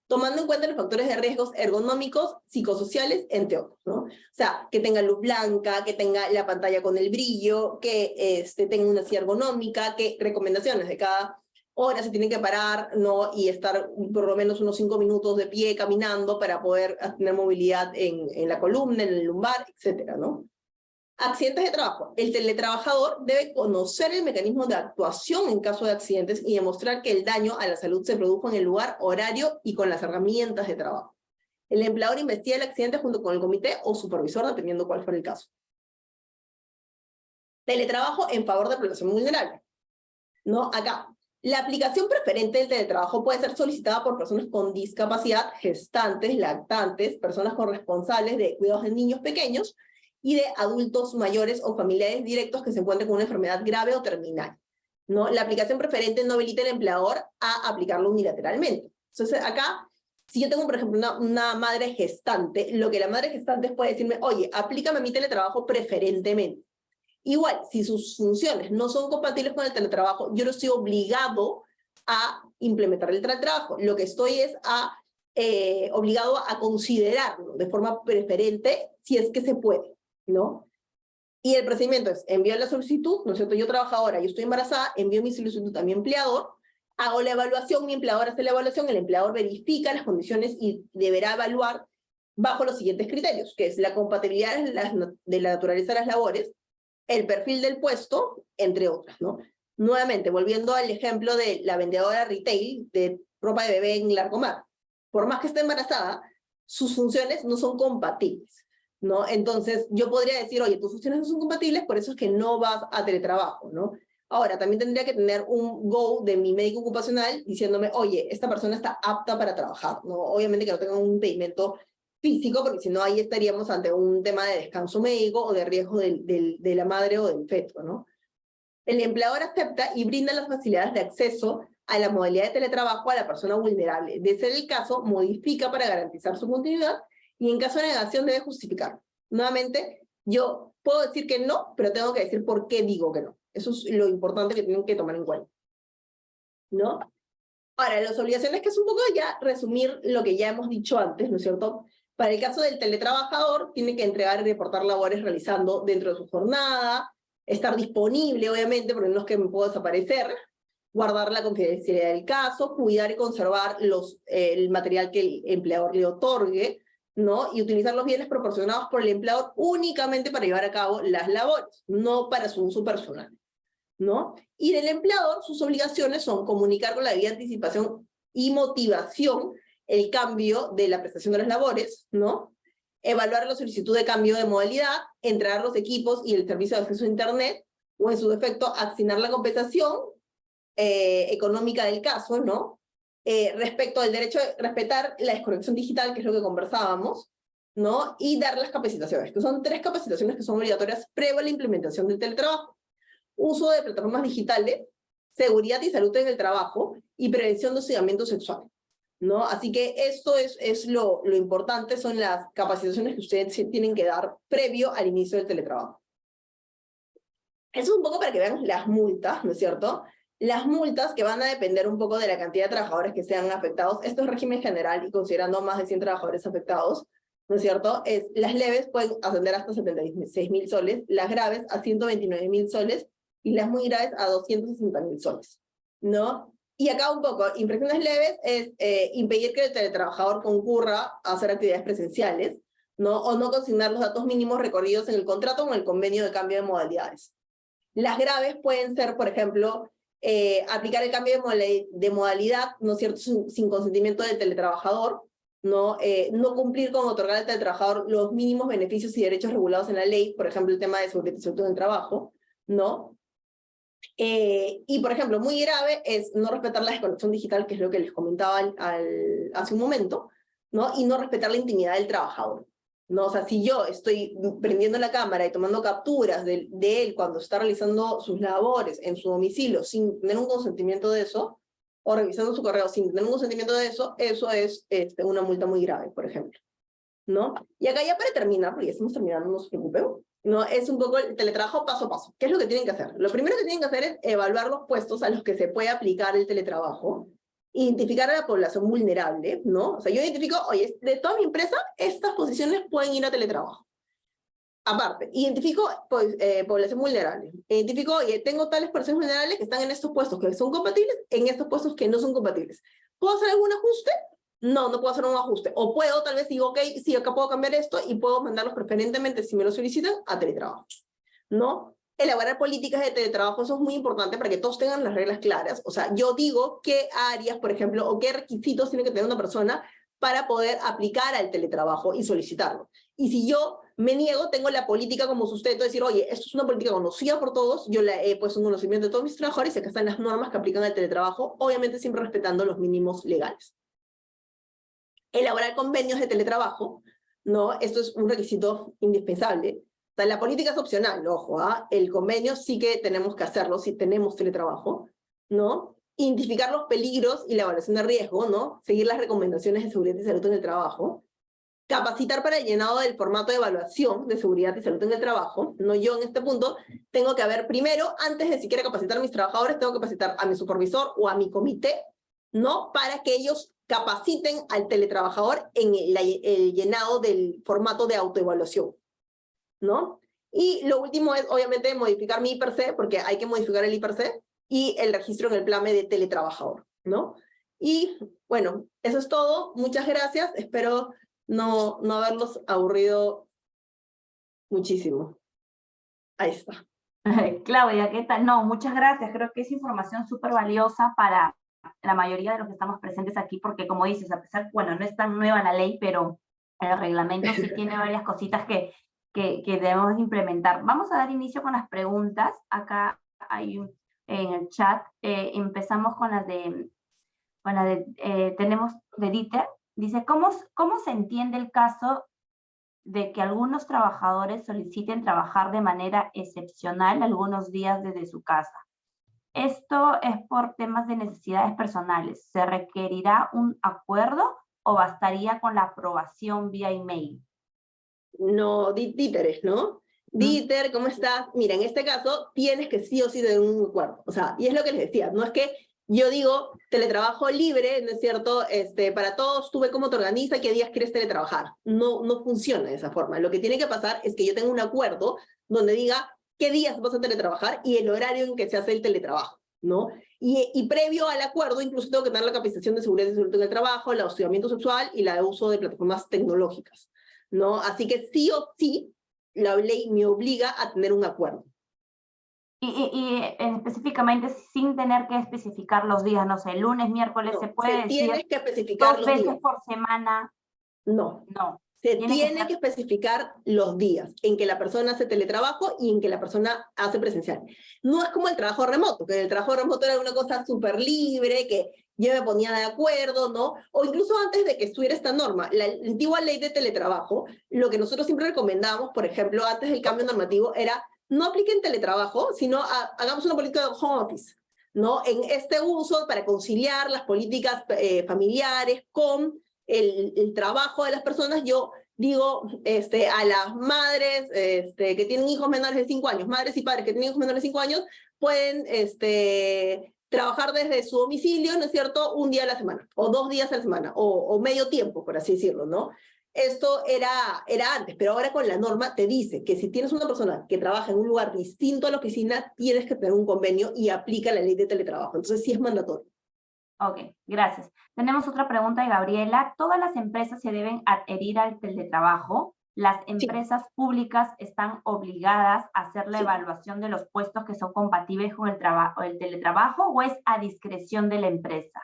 tomando en cuenta los factores de riesgos ergonómicos, psicosociales, entre otros, ¿no? O sea, que tenga luz blanca, que tenga la pantalla con el brillo, que tenga una silla ergonómica, que recomendaciones de cada hora se tienen que parar, ¿no? Y estar por lo menos unos 5 minutos de pie caminando para poder tener movilidad en la columna, en el lumbar, etcétera, ¿no? Accidentes de trabajo. El teletrabajador debe conocer el mecanismo de actuación en caso de accidentes y demostrar que el daño a la salud se produjo en el lugar, horario y con las herramientas de trabajo. El empleador investiga el accidente junto con el comité o supervisor, dependiendo cuál fuera el caso. Teletrabajo en favor de población vulnerable. ¿No? Acá, la aplicación preferente del teletrabajo puede ser solicitada por personas con discapacidad, gestantes, lactantes, personas corresponsables de cuidados de niños pequeños, y de adultos mayores o familiares directos que se encuentren con una enfermedad grave o terminal, ¿no? La aplicación preferente no habilita al empleador a aplicarlo unilateralmente. Entonces, acá, si yo tengo, por ejemplo, una madre gestante, lo que la madre gestante puede decirme, oye, aplícame a mi teletrabajo preferentemente. Igual, si sus funciones no son compatibles con el teletrabajo, yo no estoy obligado a implementar el teletrabajo. Lo que estoy es obligado a considerarlo de forma preferente si es que se puede, ¿no? Y el procedimiento es, envío la solicitud, ¿no es cierto? Yo trabajadora, yo estoy embarazada, envío mi solicitud a mi empleador, hago la evaluación, mi empleador hace la evaluación, el empleador verifica las condiciones y deberá evaluar bajo los siguientes criterios, que es la compatibilidad de la naturaleza de las labores, el perfil del puesto, entre otras, ¿no? Nuevamente, volviendo al ejemplo de la vendedora retail de ropa de bebé en Larcomar. Por más que esté embarazada, sus funciones no son compatibles, ¿no? Entonces, yo podría decir, oye, tus funciones no son compatibles, por eso es que no vas a teletrabajo, ¿no? Ahora, también tendría que tener un go de mi médico ocupacional diciéndome, oye, esta persona está apta para trabajar, ¿no? Obviamente que no tenga un impedimento físico, porque si no, ahí estaríamos ante un tema de descanso médico o de riesgo de la madre o del feto, ¿no? El empleador acepta y brinda las facilidades de acceso a la modalidad de teletrabajo a la persona vulnerable. De ser el caso, modifica para garantizar su continuidad y en caso de negación debe justificar. Nuevamente, yo puedo decir que no, pero tengo que decir por qué digo que no. Eso es lo importante que tienen que tomar en cuenta, ¿no? Ahora, las obligaciones, que es un poco ya resumir lo que ya hemos dicho antes, ¿no es cierto? Para el caso del teletrabajador, tiene que entregar y reportar labores realizando dentro de su jornada, estar disponible, obviamente, porque no es que me puedo desaparecer, guardar la confidencialidad del caso, cuidar y conservar el material que el empleador le otorgue, ¿no? Y utilizar los bienes proporcionados por el empleador únicamente para llevar a cabo las labores, no para su uso personal, ¿no? Y del empleador, sus obligaciones son comunicar con la debida anticipación y motivación el cambio de la prestación de las labores, ¿no? Evaluar la solicitud de cambio de modalidad, entregar los equipos y el servicio de acceso a Internet, o en su defecto, asignar la compensación económica del caso, ¿no? Respecto al derecho de respetar la desconexión digital, que es lo que conversábamos, ¿no? Y dar las capacitaciones, que son 3 capacitaciones que son obligatorias previo a la implementación del teletrabajo. Uso de plataformas digitales, seguridad y salud en el trabajo, y prevención de hostigamiento sexual, ¿no? Así que esto es lo importante, son las capacitaciones que ustedes tienen que dar previo al inicio del teletrabajo. Eso es un poco para que vean las multas, ¿no es cierto? Las multas que van a depender un poco de la cantidad de trabajadores que sean afectados. Esto es régimen general y considerando más de 100 trabajadores afectados, ¿no es cierto? Las leves pueden ascender hasta 76.000 soles, las graves a 129.000 soles y las muy graves a 260.000 soles, ¿no? Y acá un poco, infracciones leves es impedir que el teletrabajador concurra a hacer actividades presenciales, ¿no? O no consignar los datos mínimos recorridos en el contrato o en el convenio de cambio de modalidades. Las graves pueden ser, por ejemplo, aplicar el cambio de modalidad, ¿no es cierto?, sin consentimiento del teletrabajador, ¿no? No cumplir con otorgar al teletrabajador los mínimos beneficios y derechos regulados en la ley, por ejemplo, el tema de seguridad y salud en el trabajo, ¿no? Y, por ejemplo, muy grave es no respetar la desconexión digital, que es lo que les comentaba hace un momento, ¿no? Y no respetar la intimidad del trabajador, ¿no? O sea, si yo estoy prendiendo la cámara y tomando capturas de él cuando está realizando sus labores en su domicilio sin tener un consentimiento de eso, o revisando su correo sin tener un consentimiento de eso, eso es una multa muy grave, por ejemplo, ¿no? Y acá ya para terminar, porque ya estamos terminando, no se preocupen, ¿no? Es un poco el teletrabajo paso a paso. ¿Qué es lo que tienen que hacer? Lo primero que tienen que hacer es evaluar los puestos a los que se puede aplicar el teletrabajo, identificar a la población vulnerable, ¿no? O sea, yo identifico, oye, de toda mi empresa, estas posiciones pueden ir a teletrabajo. Aparte, identifico pues, población vulnerable. Identifico, oye, tengo tales personas vulnerables que están en estos puestos que son compatibles, en estos puestos que no son compatibles. ¿Puedo hacer algún ajuste? No, no puedo hacer un ajuste. O puedo, tal vez digo, ok, sí, acá puedo cambiar esto y puedo mandarlos preferentemente, si me lo solicitan, a teletrabajo, ¿no? Elaborar políticas de teletrabajo, eso es muy importante para que todos tengan las reglas claras. O sea, yo digo qué áreas, por ejemplo, o qué requisitos tiene que tener una persona para poder aplicar al teletrabajo y solicitarlo. Y si yo me niego, tengo la política como sustento de decir, oye, esto es una política conocida por todos, yo la he puesto en conocimiento de todos mis trabajadores y acá están las normas que aplican al teletrabajo, obviamente siempre respetando los mínimos legales. Elaborar convenios de teletrabajo, ¿no? Esto es un requisito indispensable. O sea, la política es opcional, ojo, ¿ah? El convenio sí que tenemos que hacerlo si tenemos teletrabajo, ¿no? Identificar los peligros y la evaluación de riesgo, ¿no? Seguir las recomendaciones de seguridad y salud en el trabajo. Capacitar para el llenado del formato de evaluación de seguridad y salud en el trabajo, ¿no? Yo en este punto tengo que haber primero, antes de siquiera capacitar a mis trabajadores, tengo que capacitar a mi supervisor o a mi comité, ¿no? Para que ellos capaciten al teletrabajador en el llenado del formato de autoevaluación, ¿no? Y lo último es, obviamente, modificar mi IPRC, porque hay que modificar el IPRC, y el registro en el PLAME de teletrabajador, ¿no? Y, bueno, eso es todo. Muchas gracias. Espero no haberlos aburrido muchísimo. Ahí está. Claudia, ¿qué tal? No, muchas gracias. Creo que es información súper valiosa para la mayoría de los que estamos presentes aquí, porque como dices, a pesar, bueno, no es tan nueva la ley, pero el reglamento sí tiene varias cositas que debemos implementar. Vamos a dar inicio con las preguntas. Acá hay en el chat. Empezamos con tenemos de Dieter. Dice, ¿cómo se entiende el caso de que algunos trabajadores soliciten trabajar de manera excepcional algunos días desde su casa? Esto es por temas de necesidades personales. ¿Se requerirá un acuerdo o bastaría con la aprobación vía email? No, Dieter, ¿no? Dieter, ¿cómo estás? Mira, en este caso tienes que sí o sí tener un acuerdo. O sea, y es lo que les decía, no es que yo digo teletrabajo libre, ¿no es cierto? Para todos, tú ve cómo te organizas, qué días quieres teletrabajar. No funciona de esa forma. Lo que tiene que pasar es que yo tenga un acuerdo donde diga qué días vas a teletrabajar y el horario en que se hace el teletrabajo, ¿no? Y previo al acuerdo, incluso tengo que tener la capacitación de seguridad y salud en el trabajo, el hostigamiento sexual y la uso de plataformas tecnológicas, ¿no? Así que sí o sí, la ley me obliga a tener un acuerdo. Y específicamente sin tener que especificar los días, no sé, lunes, miércoles, No, se puede decir tienes que especificar 2 los veces días. por semana. No. Se Tiene tiene que especificar los días en que la persona hace teletrabajo y en que la persona hace presencial. No es como el trabajo remoto, que el trabajo remoto era una cosa súper libre, que yo me ponía de acuerdo, ¿no? O incluso antes de que estuviera esta norma, la antigua ley de teletrabajo, lo que nosotros siempre recomendábamos, por ejemplo, antes del cambio normativo, era no apliquen teletrabajo, sino hagamos una política de home office, ¿no? En este uso para conciliar las políticas familiares con el trabajo de las personas. Yo digo a las madres que tienen hijos menores de 5 años, madres y padres que tienen hijos menores de 5 años, pueden trabajar desde su domicilio, ¿no es cierto?, un día a la semana, o 2 días a la semana, o medio tiempo, por así decirlo, ¿no? Esto era antes, pero ahora con la norma te dice que si tienes una persona que trabaja en un lugar distinto a la oficina, tienes que tener un convenio y aplica la ley de teletrabajo. Entonces sí es mandatorio. Ok, gracias. Tenemos otra pregunta de Gabriela. ¿Todas las empresas se deben adherir al teletrabajo? ¿Las empresas públicas están obligadas a hacer la evaluación de los puestos que son compatibles con el teletrabajo o es a discreción de la empresa?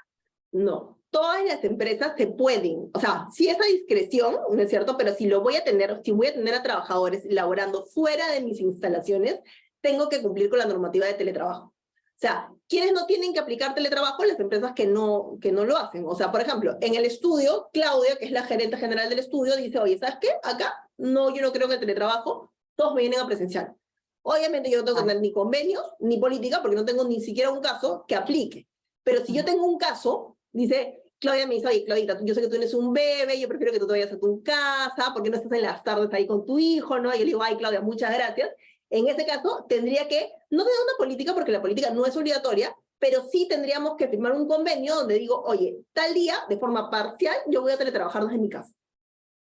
No, todas las empresas se pueden, o sea, sí es a discreción, ¿no es cierto? Pero si voy a tener a trabajadores laborando fuera de mis instalaciones, tengo que cumplir con la normativa de teletrabajo. sea, ¿quiénes no tienen que aplicar teletrabajo? Las empresas que no lo hacen. O sea, por ejemplo, en el estudio, Claudia, que es la gerente general del estudio, dice, oye, ¿sabes qué? Acá no, yo no creo que el teletrabajo, todos me vienen a presencial. Obviamente yo no tengo que tener ni convenios, ni política, porque no tengo ni siquiera un caso que aplique. Pero si yo tengo un caso, dice, Claudia me dice, oye, Claudita, yo sé que tú tienes un bebé, yo prefiero que tú te vayas a tu casa, porque no estás en las tardes ahí con tu hijo, ¿no? Y yo le digo, ay, Claudia, muchas gracias. En ese caso, tendría que, no tener una política, porque la política no es obligatoria, pero sí tendríamos que firmar un convenio donde digo, oye, tal día, de forma parcial, yo voy a teletrabajar desde mi casa,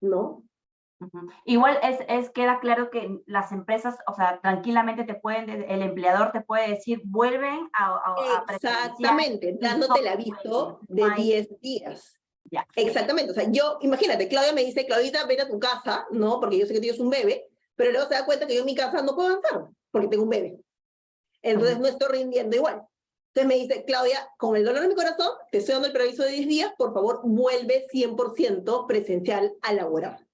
¿no? Igual queda claro que las empresas, o sea, tranquilamente el empleador te puede decir, vuelven a Exactamente, dándote el aviso de 10 días. Ya. Exactamente, o sea, yo, imagínate, Claudia me dice, Claudita, vete a tu casa, ¿no? Porque yo sé que tienes un bebé, pero luego se da cuenta que yo en mi casa no puedo avanzar, porque tengo un bebé. Entonces no estoy rindiendo igual. Entonces me dice, Claudia, con el dolor en mi corazón, te estoy dando el preaviso de 10 días, por favor, vuelve 100% presencial a laborar.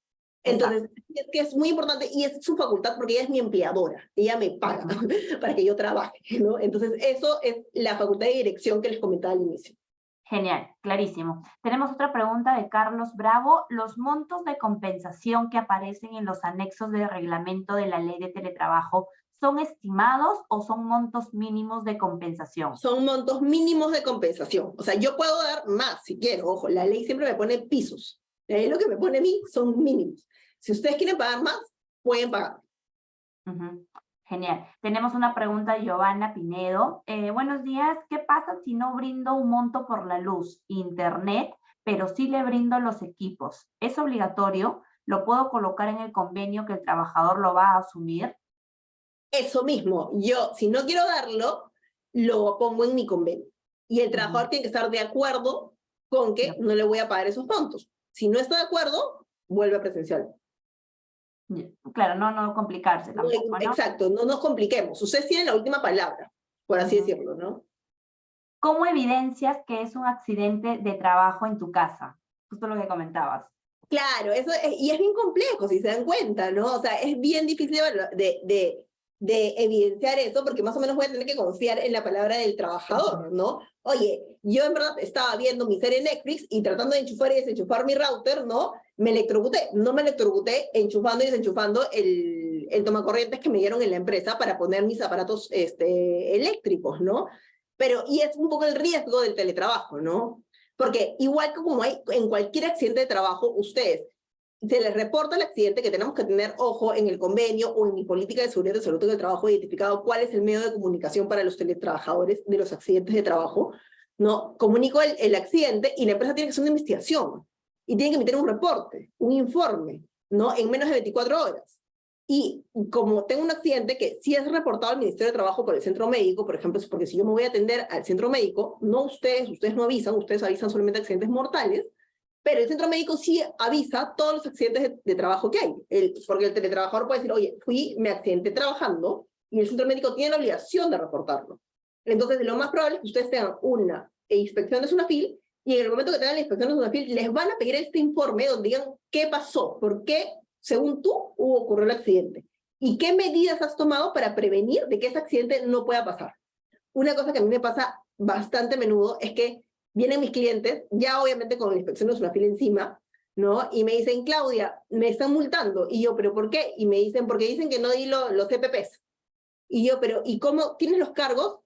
Entonces, es que es muy importante y es su facultad porque ella es mi empleadora, ella me paga para que yo trabaje, ¿no? Entonces, eso es la facultad de dirección que les comentaba al inicio. Genial, clarísimo. Tenemos otra pregunta de Carlos Bravo. ¿Los montos de compensación que aparecen en los anexos del reglamento de la ley de teletrabajo son estimados o son montos mínimos de compensación? Son montos mínimos de compensación. O sea, yo puedo dar más si quiero. Ojo, la ley siempre me pone pisos. La ley lo que me pone a mí son mínimos. Si ustedes quieren pagar más, pueden pagar. Genial. Tenemos una pregunta de Giovanna Pinedo. Buenos días. ¿Qué pasa si no brindo un monto por la luz, internet, pero sí le brindo los equipos? ¿Es obligatorio? ¿Lo puedo colocar en el convenio que el trabajador lo va a asumir? Eso mismo. Yo, si no quiero darlo, lo pongo en mi convenio. Y el trabajador tiene que estar de acuerdo con que no le voy a pagar esos montos. Si no está de acuerdo, vuelve a presencial. Claro, no complicarse tampoco, ¿no? Exacto, no nos compliquemos. Ustedes tienen la última palabra, por así decirlo, ¿no? ¿Cómo evidencias que es un accidente de trabajo en tu casa? Justo lo que comentabas. Claro, eso y es bien complejo, si se dan cuenta, ¿no? O sea, es bien difícil de evidenciar eso, porque más o menos voy a tener que confiar en la palabra del trabajador, ¿no? Oye, yo en verdad estaba viendo mi serie Netflix y tratando de enchufar y desenchufar mi router, ¿no? Me electrocuté. No me electrocuté enchufando y desenchufando el tomacorrientes que me dieron en la empresa para poner mis aparatos eléctricos, ¿no? Pero, y es un poco el riesgo del teletrabajo, ¿no? Porque igual que como hay en cualquier accidente de trabajo, ustedes se les reporta el accidente, que tenemos que tener ojo en el convenio o en mi política de seguridad de salud en el trabajo identificado cuál es el medio de comunicación para los teletrabajadores de los accidentes de trabajo, ¿no? Comunico el accidente y la empresa tiene que hacer una investigación y tiene que emitir un reporte, un informe, ¿no? En menos de 24 horas. Y como tengo un accidente que sí es reportado al Ministerio de Trabajo por el centro médico, por ejemplo, porque si yo me voy a atender al centro médico, no ustedes no avisan, ustedes avisan solamente accidentes mortales, pero el centro médico sí avisa todos los accidentes de trabajo que hay, porque el teletrabajador puede decir, oye, me accidenté trabajando, y el centro médico tiene la obligación de reportarlo. Entonces, lo más probable es que ustedes tengan una inspección de SUNAFIL, y en el momento que tengan la inspección de SUNAFIL, les van a pedir este informe donde digan qué pasó, por qué, según tú, ocurrió el accidente, y qué medidas has tomado para prevenir de que ese accidente no pueda pasar. Una cosa que a mí me pasa bastante a menudo es que vienen mis clientes, ya obviamente con la inspección de SUNAFIL encima, ¿no? Y me dicen, Claudia, me están multando. Y yo, ¿pero por qué? Y me dicen, porque dicen que no di los EPPs. Y yo, pero, ¿y cómo? ¿Tienes los cargos?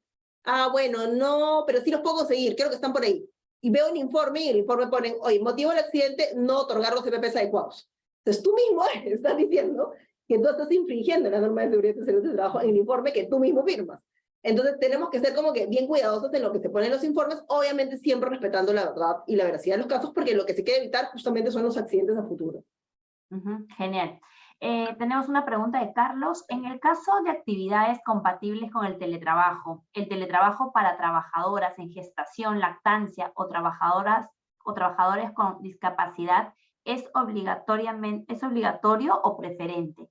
Ah, bueno, no, pero sí los puedo conseguir, creo que están por ahí. Y veo un informe y en el informe ponen, oye, motivo del accidente, no otorgar los EPPs adecuados. Entonces tú mismo estás diciendo que tú estás infringiendo la norma de seguridad y salud del trabajo en el informe que tú mismo firmas. Entonces tenemos que ser como que bien cuidadosos en lo que se pone en los informes, obviamente siempre respetando la verdad y la veracidad de los casos, porque lo que se quiere evitar justamente son los accidentes a futuro. Genial. Tenemos una pregunta de Carlos. En el caso de actividades compatibles con el teletrabajo para trabajadoras en gestación, lactancia o trabajadores con discapacidad, ¿es obligatorio o preferente?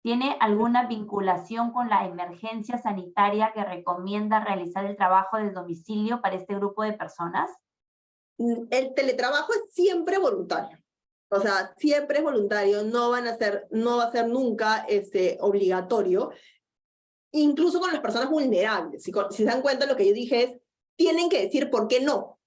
¿Tiene alguna vinculación con la emergencia sanitaria que recomienda realizar el trabajo de domicilio para este grupo de personas? El teletrabajo es siempre voluntario. O sea, siempre es voluntario, no va a ser nunca obligatorio. incluso con las personas vulnerables. Si se dan cuenta, lo que yo dije es, tienen que decir por qué no,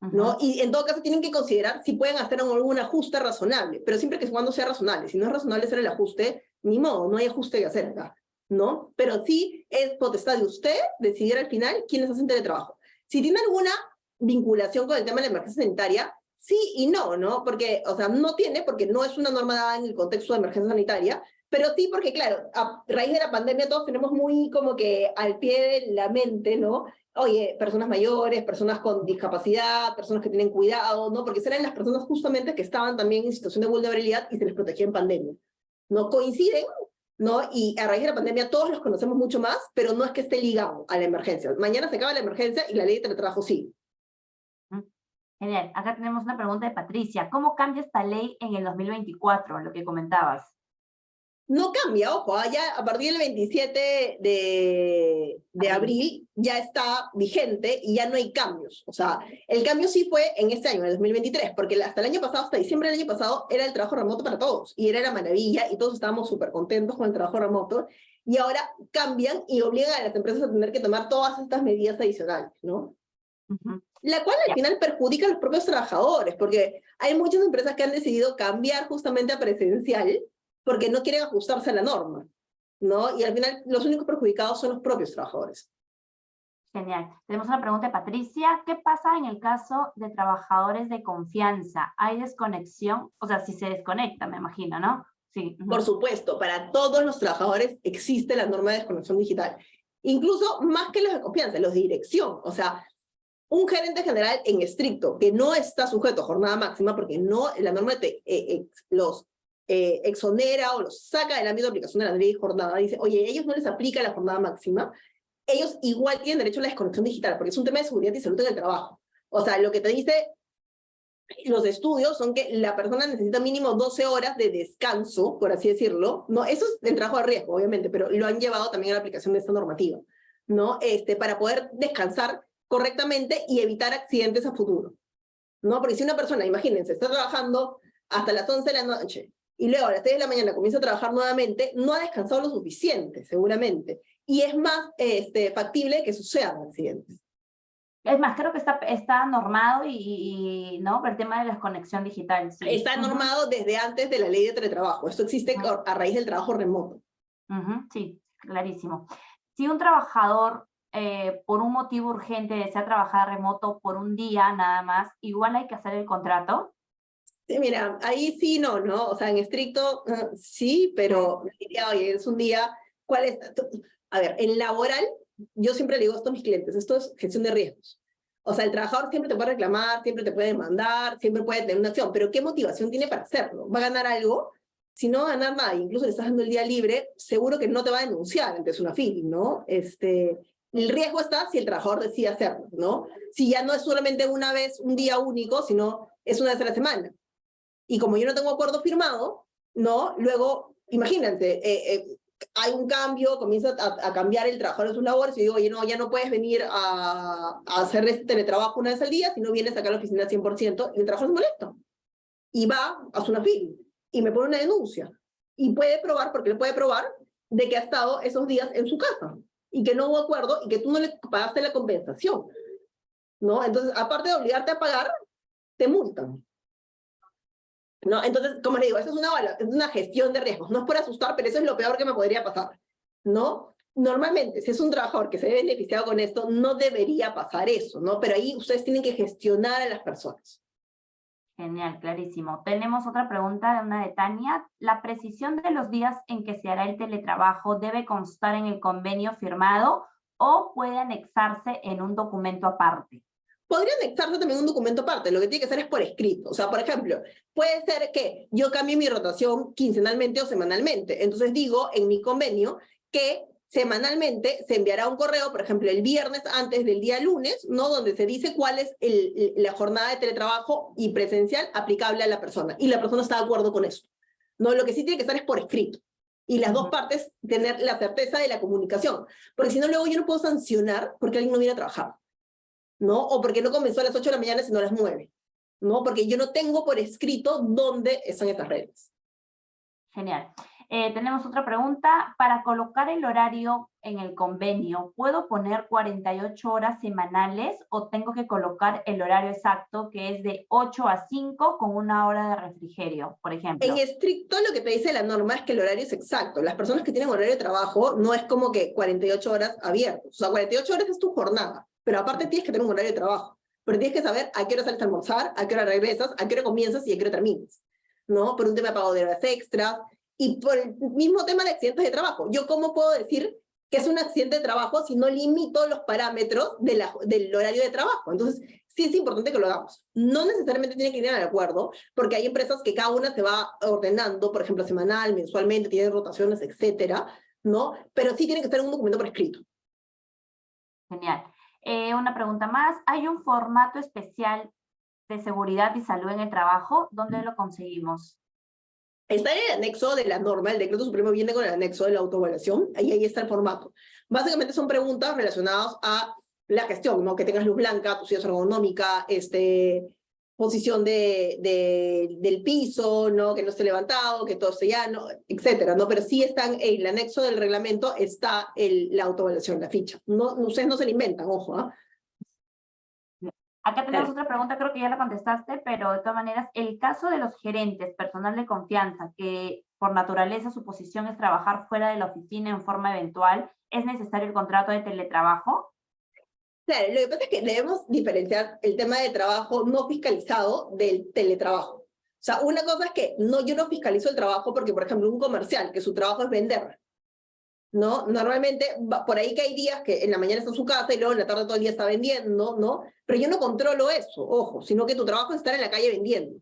¿no? Y en todo caso tienen que considerar si pueden hacer algún ajuste razonable, pero siempre que cuando sea razonable. Si no es razonable hacer el ajuste, ni modo, no hay ajuste que hacer acá, ¿no? Pero sí es potestad de usted decidir al final quiénes hacen teletrabajo. Si tiene alguna vinculación con el tema de la emergencia sanitaria, sí y no, ¿no? Porque, o sea, no tiene, porque no es una norma dada en el contexto de emergencia sanitaria, pero sí porque, claro, a raíz de la pandemia todos tenemos muy como que al pie de la mente, ¿no? Oye, personas mayores, personas con discapacidad, personas que tienen cuidado, ¿no? Porque eran las personas justamente que estaban también en situación de vulnerabilidad y se les protegía en pandemia, ¿no? Coinciden, ¿no? Y a raíz de la pandemia todos los conocemos mucho más, pero no es que esté ligado a la emergencia. Mañana se acaba la emergencia y la ley de teletrabajo sigue. Genial. Acá tenemos una pregunta de Patricia. ¿Cómo cambia esta ley en el 2024, lo que comentabas? No cambia, ojo, ya a partir del 27 de abril ya está vigente y ya no hay cambios. O sea, el cambio sí fue en este año, en el 2023, porque hasta el año pasado, hasta diciembre del año pasado, era el trabajo remoto para todos y era la maravilla y todos estábamos súper contentos con el trabajo remoto y ahora cambian y obligan a las empresas a tener que tomar todas estas medidas adicionales, ¿no? La cual al final perjudica a los propios trabajadores, porque hay muchas empresas que han decidido cambiar justamente a presencial porque no quieren ajustarse a la norma, ¿no? Y al final los únicos perjudicados son los propios trabajadores. Genial. Tenemos una pregunta de Patricia. ¿Qué pasa en el caso de trabajadores de confianza? ¿Hay desconexión? O sea, si se desconecta, me imagino, ¿no? Sí. Por supuesto, para todos los trabajadores existe la norma de desconexión digital. Incluso más que los de confianza, los de dirección. O sea, un gerente general en estricto que no está sujeto a jornada máxima, porque no, la norma los exonera o los saca del ámbito de aplicación de la ley de jornada, dice, oye, ellos no les aplica la jornada máxima, ellos igual tienen derecho a la desconexión digital, porque es un tema de seguridad y salud en el trabajo. O sea, lo que te dice los estudios son que la persona necesita mínimo 12 horas de descanso, por así decirlo, ¿no? Eso es el trabajo de riesgo, obviamente, pero lo han llevado también a la aplicación de esta normativa, ¿no? Para poder descansar correctamente y evitar accidentes a futuro, ¿no? Porque si una persona, imagínense, está trabajando hasta las 11 de la noche, y luego a las 6 de la mañana comienza a trabajar nuevamente, no ha descansado lo suficiente, seguramente. Y es más factible que sucedan accidentes. Es más, creo que está normado ¿no? Por el tema de la desconexión digital. Sí. Está normado desde antes de la ley de teletrabajo. Esto existe a raíz del trabajo remoto. Sí, clarísimo. Si un trabajador por un motivo urgente desea trabajar remoto por un día nada más, igual hay que hacer el contrato. Sí, mira, ahí sí, no, o sea, en estricto, sí, pero diría, oye, es un día, ¿cuál es? A ver, en laboral, yo siempre le digo esto a mis clientes, esto es gestión de riesgos. O sea, el trabajador siempre te puede reclamar, siempre te puede demandar, siempre puede tener una acción, pero ¿qué motivación tiene para hacerlo? ¿Va a ganar algo? Si no va a ganar nada, incluso le estás dando el día libre, seguro que no te va a denunciar ante una FIL, ¿no? El riesgo está si el trabajador decide hacerlo, ¿no? Si ya no es solamente una vez, un día único, sino es una vez a la semana. Y como yo no tengo acuerdo firmado, ¿no? Luego, imagínate, hay un cambio, comienza a cambiar el trabajador de sus labores, y digo, oye, no, ya no puedes venir a hacer este teletrabajo una vez al día, si no vienes acá a la oficina al 100%, y el trabajador se molesta. Y va a su FIL, y me pone una denuncia. Y puede probar, porque él puede probar, de que ha estado esos días en su casa, y que no hubo acuerdo, y que tú no le pagaste la compensación, ¿no? Entonces, aparte de obligarte a pagar, te multan. ¿No? Entonces, como les digo, eso es una gestión de riesgos. No es por asustar, pero eso es lo peor que me podría pasar, ¿no? Normalmente, si es un trabajador que se ve beneficiado con esto, no debería pasar eso, ¿no? Pero ahí ustedes tienen que gestionar a las personas. Genial, clarísimo. Tenemos otra pregunta de una de Tania. ¿La precisión de los días en que se hará el teletrabajo debe constar en el convenio firmado o puede anexarse en un documento aparte? Podría anexarse también un documento aparte, lo que tiene que ser es por escrito. O sea, por ejemplo, puede ser que yo cambie mi rotación quincenalmente o semanalmente. Entonces digo en mi convenio que semanalmente se enviará un correo, por ejemplo, el viernes antes del día lunes, ¿no? Donde se dice cuál es la jornada de teletrabajo y presencial aplicable a la persona. Y la persona está de acuerdo con eso. ¿No? Lo que sí tiene que estar es por escrito. Y las dos partes tener la certeza de la comunicación. Porque si no, luego yo no puedo sancionar porque alguien no viene a trabajar, ¿no? O porque no comenzó a las 8 de la mañana, sino a las 9, ¿no? Porque yo no tengo por escrito dónde están estas reglas. Genial. Tenemos otra pregunta. Para colocar el horario en el convenio, ¿puedo poner 48 horas semanales o tengo que colocar el horario exacto, que es de 8 a 5 con 1 hora de refrigerio, por ejemplo? En estricto lo que te dice la norma es que el horario es exacto. Las personas que tienen horario de trabajo no es como que 48 horas abiertos. O sea, 48 horas es tu jornada, pero aparte tienes que tener un horario de trabajo. Pero tienes que saber a qué hora sales a almorzar, a qué hora regresas, a qué hora comienzas y a qué hora terminas, ¿no? Por un tema de pago de horas extras y por el mismo tema de accidentes de trabajo. ¿Yo cómo puedo decir que es un accidente de trabajo si no limito los parámetros del horario de trabajo? Entonces, sí es importante que lo hagamos. No necesariamente tiene que ir al acuerdo, porque hay empresas que cada una se va ordenando, por ejemplo, semanal, mensualmente, tiene rotaciones, etcétera, ¿no? Pero sí tiene que estar en un documento por escrito. Genial. Una pregunta más. ¿Hay un formato especial de seguridad y salud en el trabajo? ¿Dónde lo conseguimos? Está en el anexo de la norma, el decreto supremo viene con el anexo de la autoevaluación, ahí está el formato. Básicamente son preguntas relacionadas a la gestión, ¿no? Que tengas luz blanca, tu silla ergonómica, posición del piso, ¿no? Que no esté levantado, que todo esté llano, etcétera, ¿no? Pero sí están en el anexo del reglamento, está la autoevaluación, la ficha. No, ustedes no se la inventan, ojo, ¿ah? Acá tenemos otra pregunta, creo que ya la contestaste, pero de todas maneras, el caso de los gerentes, personal de confianza, que por naturaleza su posición es trabajar fuera de la oficina en forma eventual, ¿es necesario el contrato de teletrabajo? Claro, lo que pasa es que debemos diferenciar el tema de trabajo no fiscalizado del teletrabajo. O sea, una cosa es que yo no fiscalizo el trabajo porque, por ejemplo, un comercial, que su trabajo es vender, ¿no? Normalmente, por ahí que hay días que en la mañana está en su casa y luego en la tarde todo el día está vendiendo, ¿no? Pero yo no controlo eso, ojo, sino que tu trabajo es estar en la calle vendiendo.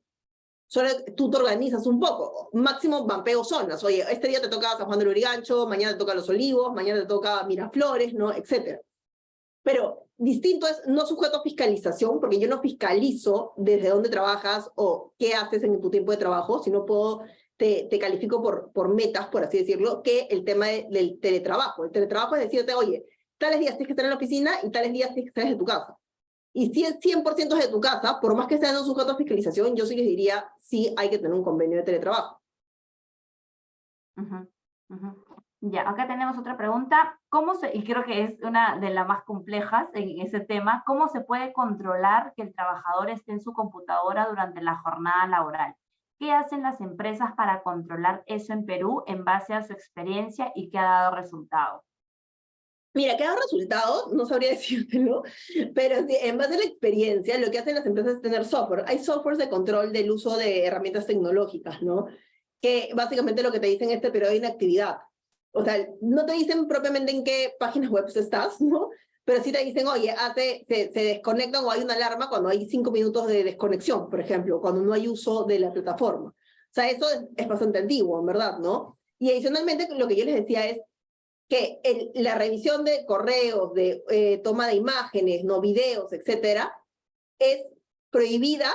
Solo tú te organizas un poco, máximo vampeo zonas. Oye, este día te toca San Juan del Urigancho, mañana te toca Los Olivos, mañana te toca Miraflores, ¿no? Etcétera. Pero distinto es no sujeto a fiscalización, porque yo no fiscalizo desde dónde trabajas o qué haces en tu tiempo de trabajo, sino te califico por metas, por así decirlo, que el tema del teletrabajo. El teletrabajo es decirte, oye, tales días tienes que estar en la oficina y tales días tienes que estar desde tu casa. Y si es 100% de tu casa, por más que sea no sujeto a fiscalización, yo sí les diría, sí hay que tener un convenio de teletrabajo. Ya, acá tenemos otra pregunta. Y creo que es una de las más complejas en ese tema, ¿cómo se puede controlar que el trabajador esté en su computadora durante la jornada laboral? ¿Qué hacen las empresas para controlar eso en Perú en base a su experiencia y qué ha dado resultado? Mira, ¿qué ha dado resultado? No sabría decírtelo, pero sí, en base a la experiencia, lo que hacen las empresas es tener software. Hay softwares de control del uso de herramientas tecnológicas, ¿no? Que básicamente lo que te dicen es este periodo de inactividad. O sea, no te dicen propiamente en qué páginas web estás, ¿no? Pero sí te dicen, oye, se desconectan o hay una alarma cuando hay 5 minutos de desconexión, por ejemplo, cuando no hay uso de la plataforma. O sea, eso es bastante antiguo, en verdad, ¿no? Y adicionalmente, lo que yo les decía es que la revisión de correos, de toma de imágenes, no videos, etcétera, es prohibida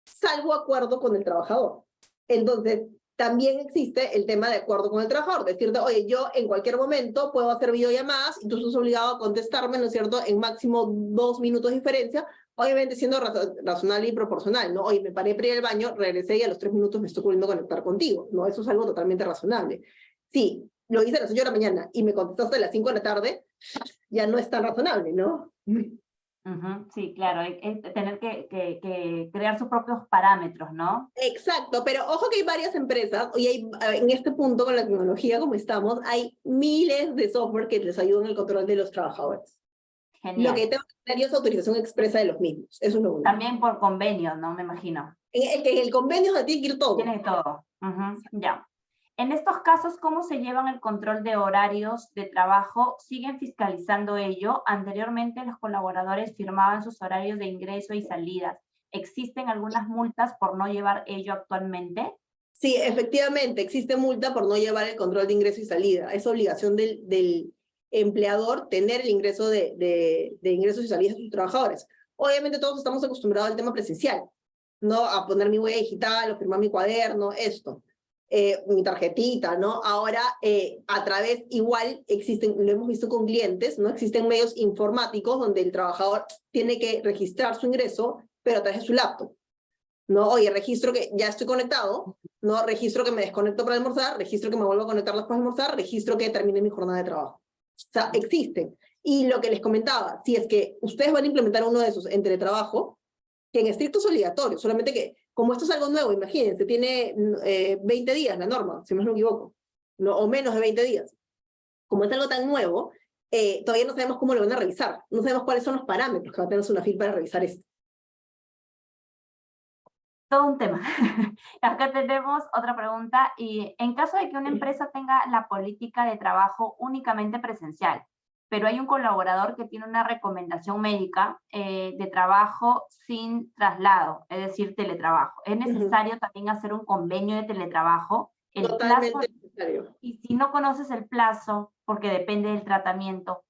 salvo acuerdo con el trabajador. Entonces, también existe el tema de acuerdo con el trabajador, decirte, oye, yo en cualquier momento puedo hacer videollamadas y tú estás obligado a contestarme, ¿no es cierto?, en máximo 2 minutos de diferencia, obviamente siendo razonable y proporcional, ¿no? Oye, me paré para ir al baño, regresé y a los 3 minutos me estoy volviendo a conectar contigo, ¿no? Eso es algo totalmente razonable. Sí, lo hice a las 8 de la mañana y me contestaste a las 5 de la tarde, ya no es tan razonable, ¿no? Sí, claro, hay tener que crear sus propios parámetros, ¿no? Exacto, pero ojo que hay varias empresas, y en este punto con la tecnología como estamos, hay miles de software que les ayudan en el control de los trabajadores. Genial. Lo que tengo que tener es autorización expresa de los mismos, eso es lo único. También por convenio, ¿no? Me imagino. En el convenio se tiene que ir todo. Tiene todo. Ya. En estos casos, ¿cómo se llevan el control de horarios de trabajo? ¿Siguen fiscalizando ello? Anteriormente los colaboradores firmaban sus horarios de ingreso y salidas. ¿Existen algunas multas por no llevar ello actualmente? Sí, efectivamente, existe multa por no llevar el control de ingreso y salida. Es obligación del empleador tener el ingreso de ingresos y salidas de sus trabajadores. Obviamente todos estamos acostumbrados al tema presencial, ¿no? A poner mi huella digital o firmar mi cuaderno, esto. Mi tarjetita, ¿no? Ahora, a través, igual existen, lo hemos visto con clientes, ¿no? Existen medios informáticos donde el trabajador tiene que registrar su ingreso, pero a través de su laptop, ¿no? Oye, registro que ya estoy conectado, ¿no? Registro que me desconecto para almorzar, registro que me vuelvo a conectar después de almorzar, registro que termine mi jornada de trabajo. O sea, existen. Y lo que les comentaba, si es que ustedes van a implementar uno de esos en teletrabajo, que en estricto es obligatorio, solamente que como esto es algo nuevo, imagínense, tiene 20 días la norma, si no me equivoco, no, o menos de 20 días. Como es algo tan nuevo, todavía no sabemos cómo lo van a revisar, no sabemos cuáles son los parámetros que va a tener SUNAFIL para revisar esto. Todo un tema. Acá tenemos otra pregunta. Y en caso de que una empresa tenga la política de trabajo únicamente presencial, pero hay un colaborador que tiene una recomendación médica de trabajo sin traslado, es decir, teletrabajo, ¿es necesario también hacer un convenio de teletrabajo? El Totalmente plazo, necesario. y si no conoces el plazo, porque depende del tratamiento.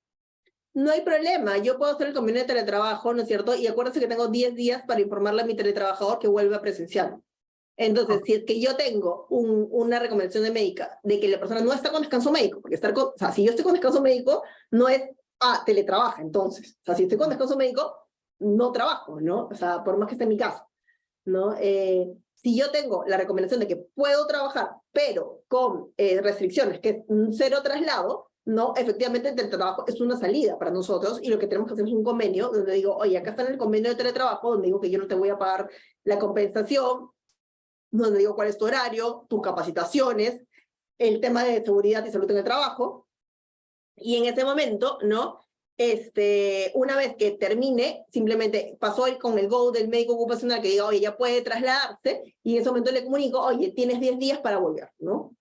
No hay problema, yo puedo hacer el convenio de teletrabajo, ¿no es cierto? Y acuérdense que tengo 10 días para informarle a mi teletrabajador que vuelva a presencial. Entonces, si es que yo tengo una recomendación de médica de que la persona no está con descanso médico, porque o sea, si yo estoy con descanso médico, no es, teletrabaja, entonces. O sea, si estoy con descanso médico, no trabajo, ¿no? O sea, por más que esté en mi casa, ¿no? Si yo tengo la recomendación de que puedo trabajar, pero con restricciones, que es un cero traslado, no, efectivamente el teletrabajo es una salida para nosotros y lo que tenemos que hacer es un convenio donde digo, oye, acá está en el convenio de teletrabajo, donde digo que yo no te voy a pagar la compensación, donde digo cuál es tu horario, tus capacitaciones, el tema de seguridad y salud en el trabajo. Y en ese momento, ¿no? Una vez que termine, simplemente pasó con el go del médico ocupacional que diga, oye, ya puede trasladarse, y en ese momento le comunico, oye, tienes 10 días para volver, ¿no?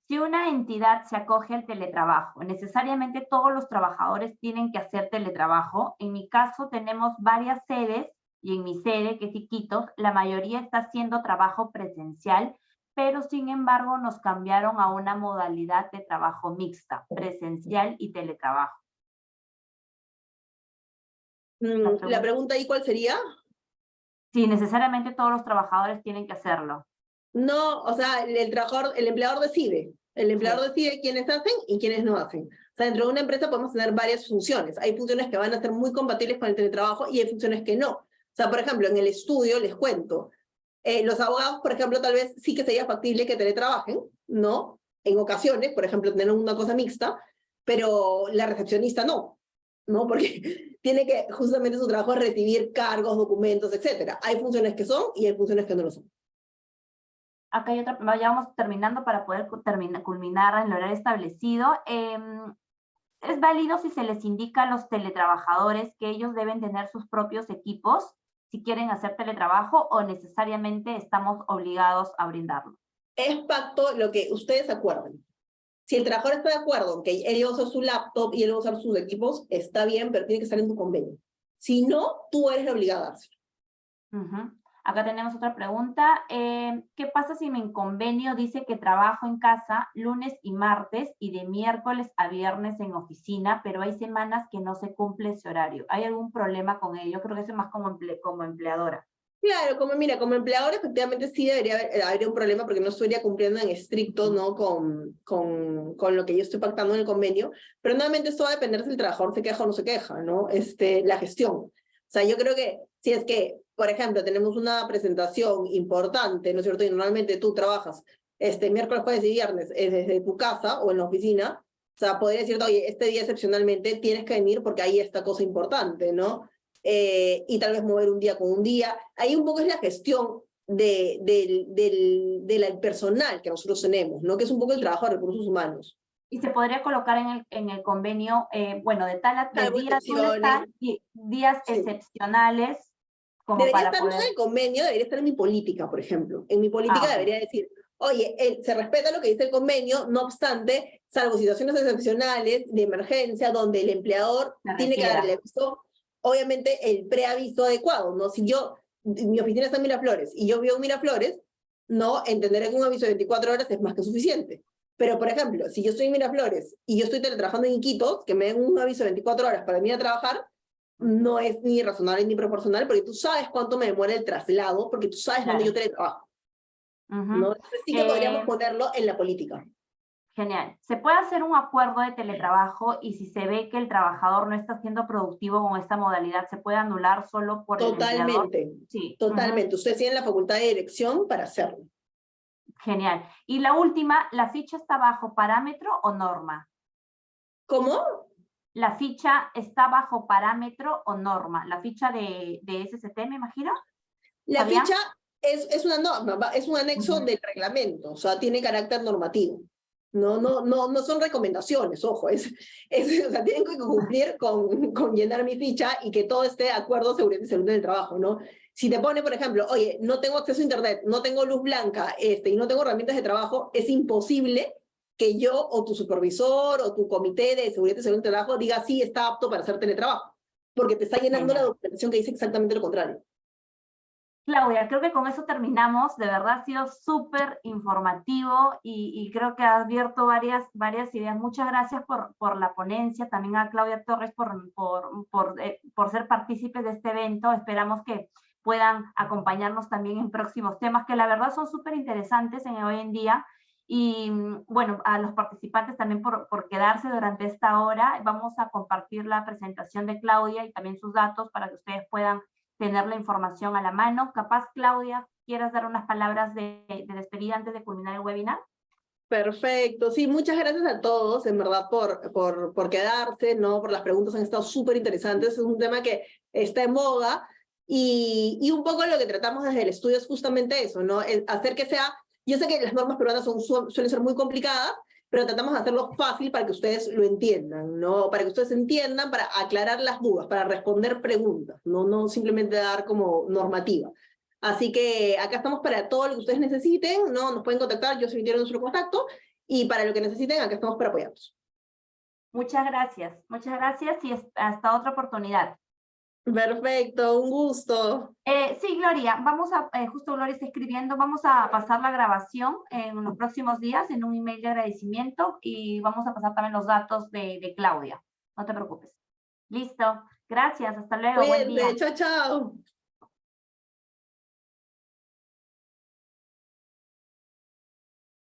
Si una entidad se acoge al teletrabajo, ¿necesariamente todos los trabajadores tienen que hacer teletrabajo? En mi caso tenemos varias sedes y en mi sede, que es Iquitos, la mayoría está haciendo trabajo presencial, pero sin embargo nos cambiaron a una modalidad de trabajo mixta, presencial y teletrabajo. La pregunta ahí, ¿cuál sería? Sí, necesariamente todos los trabajadores tienen que hacerlo. No, o sea, el empleador decide. El empleador decide quiénes hacen y quiénes no hacen. O sea, dentro de una empresa podemos tener varias funciones. Hay funciones que van a ser muy compatibles con el teletrabajo y hay funciones que no. O sea, por ejemplo, en el estudio, les cuento, los abogados, por ejemplo, tal vez sí que sería factible que teletrabajen, ¿no? En ocasiones, por ejemplo, tener una cosa mixta, pero la recepcionista no, ¿no? Porque tiene que, justamente su trabajo es recibir cargos, documentos, etcétera. Hay funciones que son y hay funciones que no lo son. Acá hay otra, ya vamos terminando para poder culminar en el horario establecido. ¿Es válido si se les indica a los teletrabajadores que ellos deben tener sus propios equipos si quieren hacer teletrabajo o necesariamente estamos obligados a brindarlo? Es pacto lo que ustedes acuerden. Si el trabajador está de acuerdo en que él va a usar su laptop y él va a usar sus equipos, está bien, pero tiene que estar en tu convenio. Si no, tú eres la obligada a dárselo. Acá tenemos otra pregunta. ¿Qué pasa si mi convenio dice que trabajo en casa lunes y martes y de miércoles a viernes en oficina, pero hay semanas que no se cumple ese horario? ¿Hay algún problema con ello? Creo que eso es más como empleadora. Claro, como empleador efectivamente sí debería haber un problema porque no estaría cumpliendo en estricto, ¿no? con lo que yo estoy pactando en el convenio, pero nuevamente esto va a depender si el trabajador se queja o no se queja, ¿no? La gestión. O sea, yo creo que si es que, por ejemplo, tenemos una presentación importante, ¿no es cierto? Y normalmente tú trabajas miércoles, jueves y viernes desde tu casa o en la oficina, o sea, podría decirte, oye, este día excepcionalmente tienes que venir porque hay esta cosa importante, ¿no? Y tal vez mover un día con un día. Ahí un poco es la gestión del personal que nosotros tenemos, ¿no? Que es un poco el trabajo de recursos humanos. Y se podría colocar en el convenio, bueno, de días y días excepcionales, como debería para estar poder... no en el convenio, debería estar en mi política, por ejemplo. En mi política debería decir, oye, se respeta lo que dice el convenio, no obstante, salvo situaciones excepcionales de emergencia, donde el empleador tiene que darle aviso, obviamente el preaviso adecuado, ¿no? Si mi oficina está en Miraflores y yo vivo en Miraflores, no, entenderé que un aviso de 24 horas es más que suficiente. Pero, por ejemplo, si yo estoy en Miraflores y yo estoy teletrabajando en Iquitos, que me den un aviso de 24 horas para venir a trabajar, no es ni razonable ni proporcional, porque tú sabes cuánto me demora el traslado, porque tú sabes dónde yo teletrabajo. ¿No? Entonces sí que podríamos ponerlo en la política. Genial. ¿Se puede hacer un acuerdo de teletrabajo y si se ve que el trabajador no está siendo productivo con esta modalidad, se puede anular solo por el empleador? Sí. Totalmente. Ustedes tienen la facultad de dirección para hacerlo. Genial. Y la última, ¿la ficha está bajo parámetro o norma? ¿Cómo? ¿La ficha está bajo parámetro o norma? ¿La ficha de SST, me imagino? La ¿Fabián? ficha es una norma, es un anexo del reglamento, o sea, tiene carácter normativo. No son recomendaciones, ojo, o sea, tienen que cumplir con llenar mi ficha y que todo esté de acuerdo a seguridad y salud en el trabajo, ¿no? Si te pone, por ejemplo, oye, no tengo acceso a internet, no tengo luz blanca, y no tengo herramientas de trabajo, es imposible que yo o tu supervisor o tu comité de seguridad y salud en el trabajo diga sí, está apto para hacer teletrabajo, porque te está llenando la documentación que dice exactamente lo contrario. Claudia, creo que con eso terminamos. De verdad ha sido súper informativo y creo que ha abierto varias ideas. Muchas gracias por la ponencia. También a Claudia Torres por ser partícipe de este evento. Esperamos que puedan acompañarnos también en próximos temas que la verdad son súper interesantes hoy en día. Y bueno, a los participantes también por quedarse durante esta hora. Vamos a compartir la presentación de Claudia y también sus datos para que ustedes puedan tener la información a la mano. Capaz, Claudia, ¿quieras dar unas palabras de despedida antes de culminar el webinar? Perfecto, sí, muchas gracias a todos, en verdad, por quedarse, ¿no? Por las preguntas, han estado súper interesantes, es un tema que está en boga, y un poco lo que tratamos desde el estudio es justamente eso, ¿no? Hacer que sea, yo sé que las normas peruanas suelen ser muy complicadas, pero tratamos de hacerlo fácil para que ustedes lo entiendan, ¿no? Para que ustedes entiendan, para aclarar las dudas, para responder preguntas, no simplemente dar como normativa. Así que acá estamos para todo lo que ustedes necesiten, ¿no? Nos pueden contactar, yo soy nuestro contacto, y para lo que necesiten, acá estamos para apoyarlos. Muchas gracias y hasta otra oportunidad. Perfecto, un gusto. Sí, Gloria, justo Gloria está escribiendo, vamos a pasar la grabación en los próximos días en un email de agradecimiento y vamos a pasar también los datos de Claudia. No te preocupes. Listo. Gracias. Hasta luego. Buen día. Cuídense, chao, chao.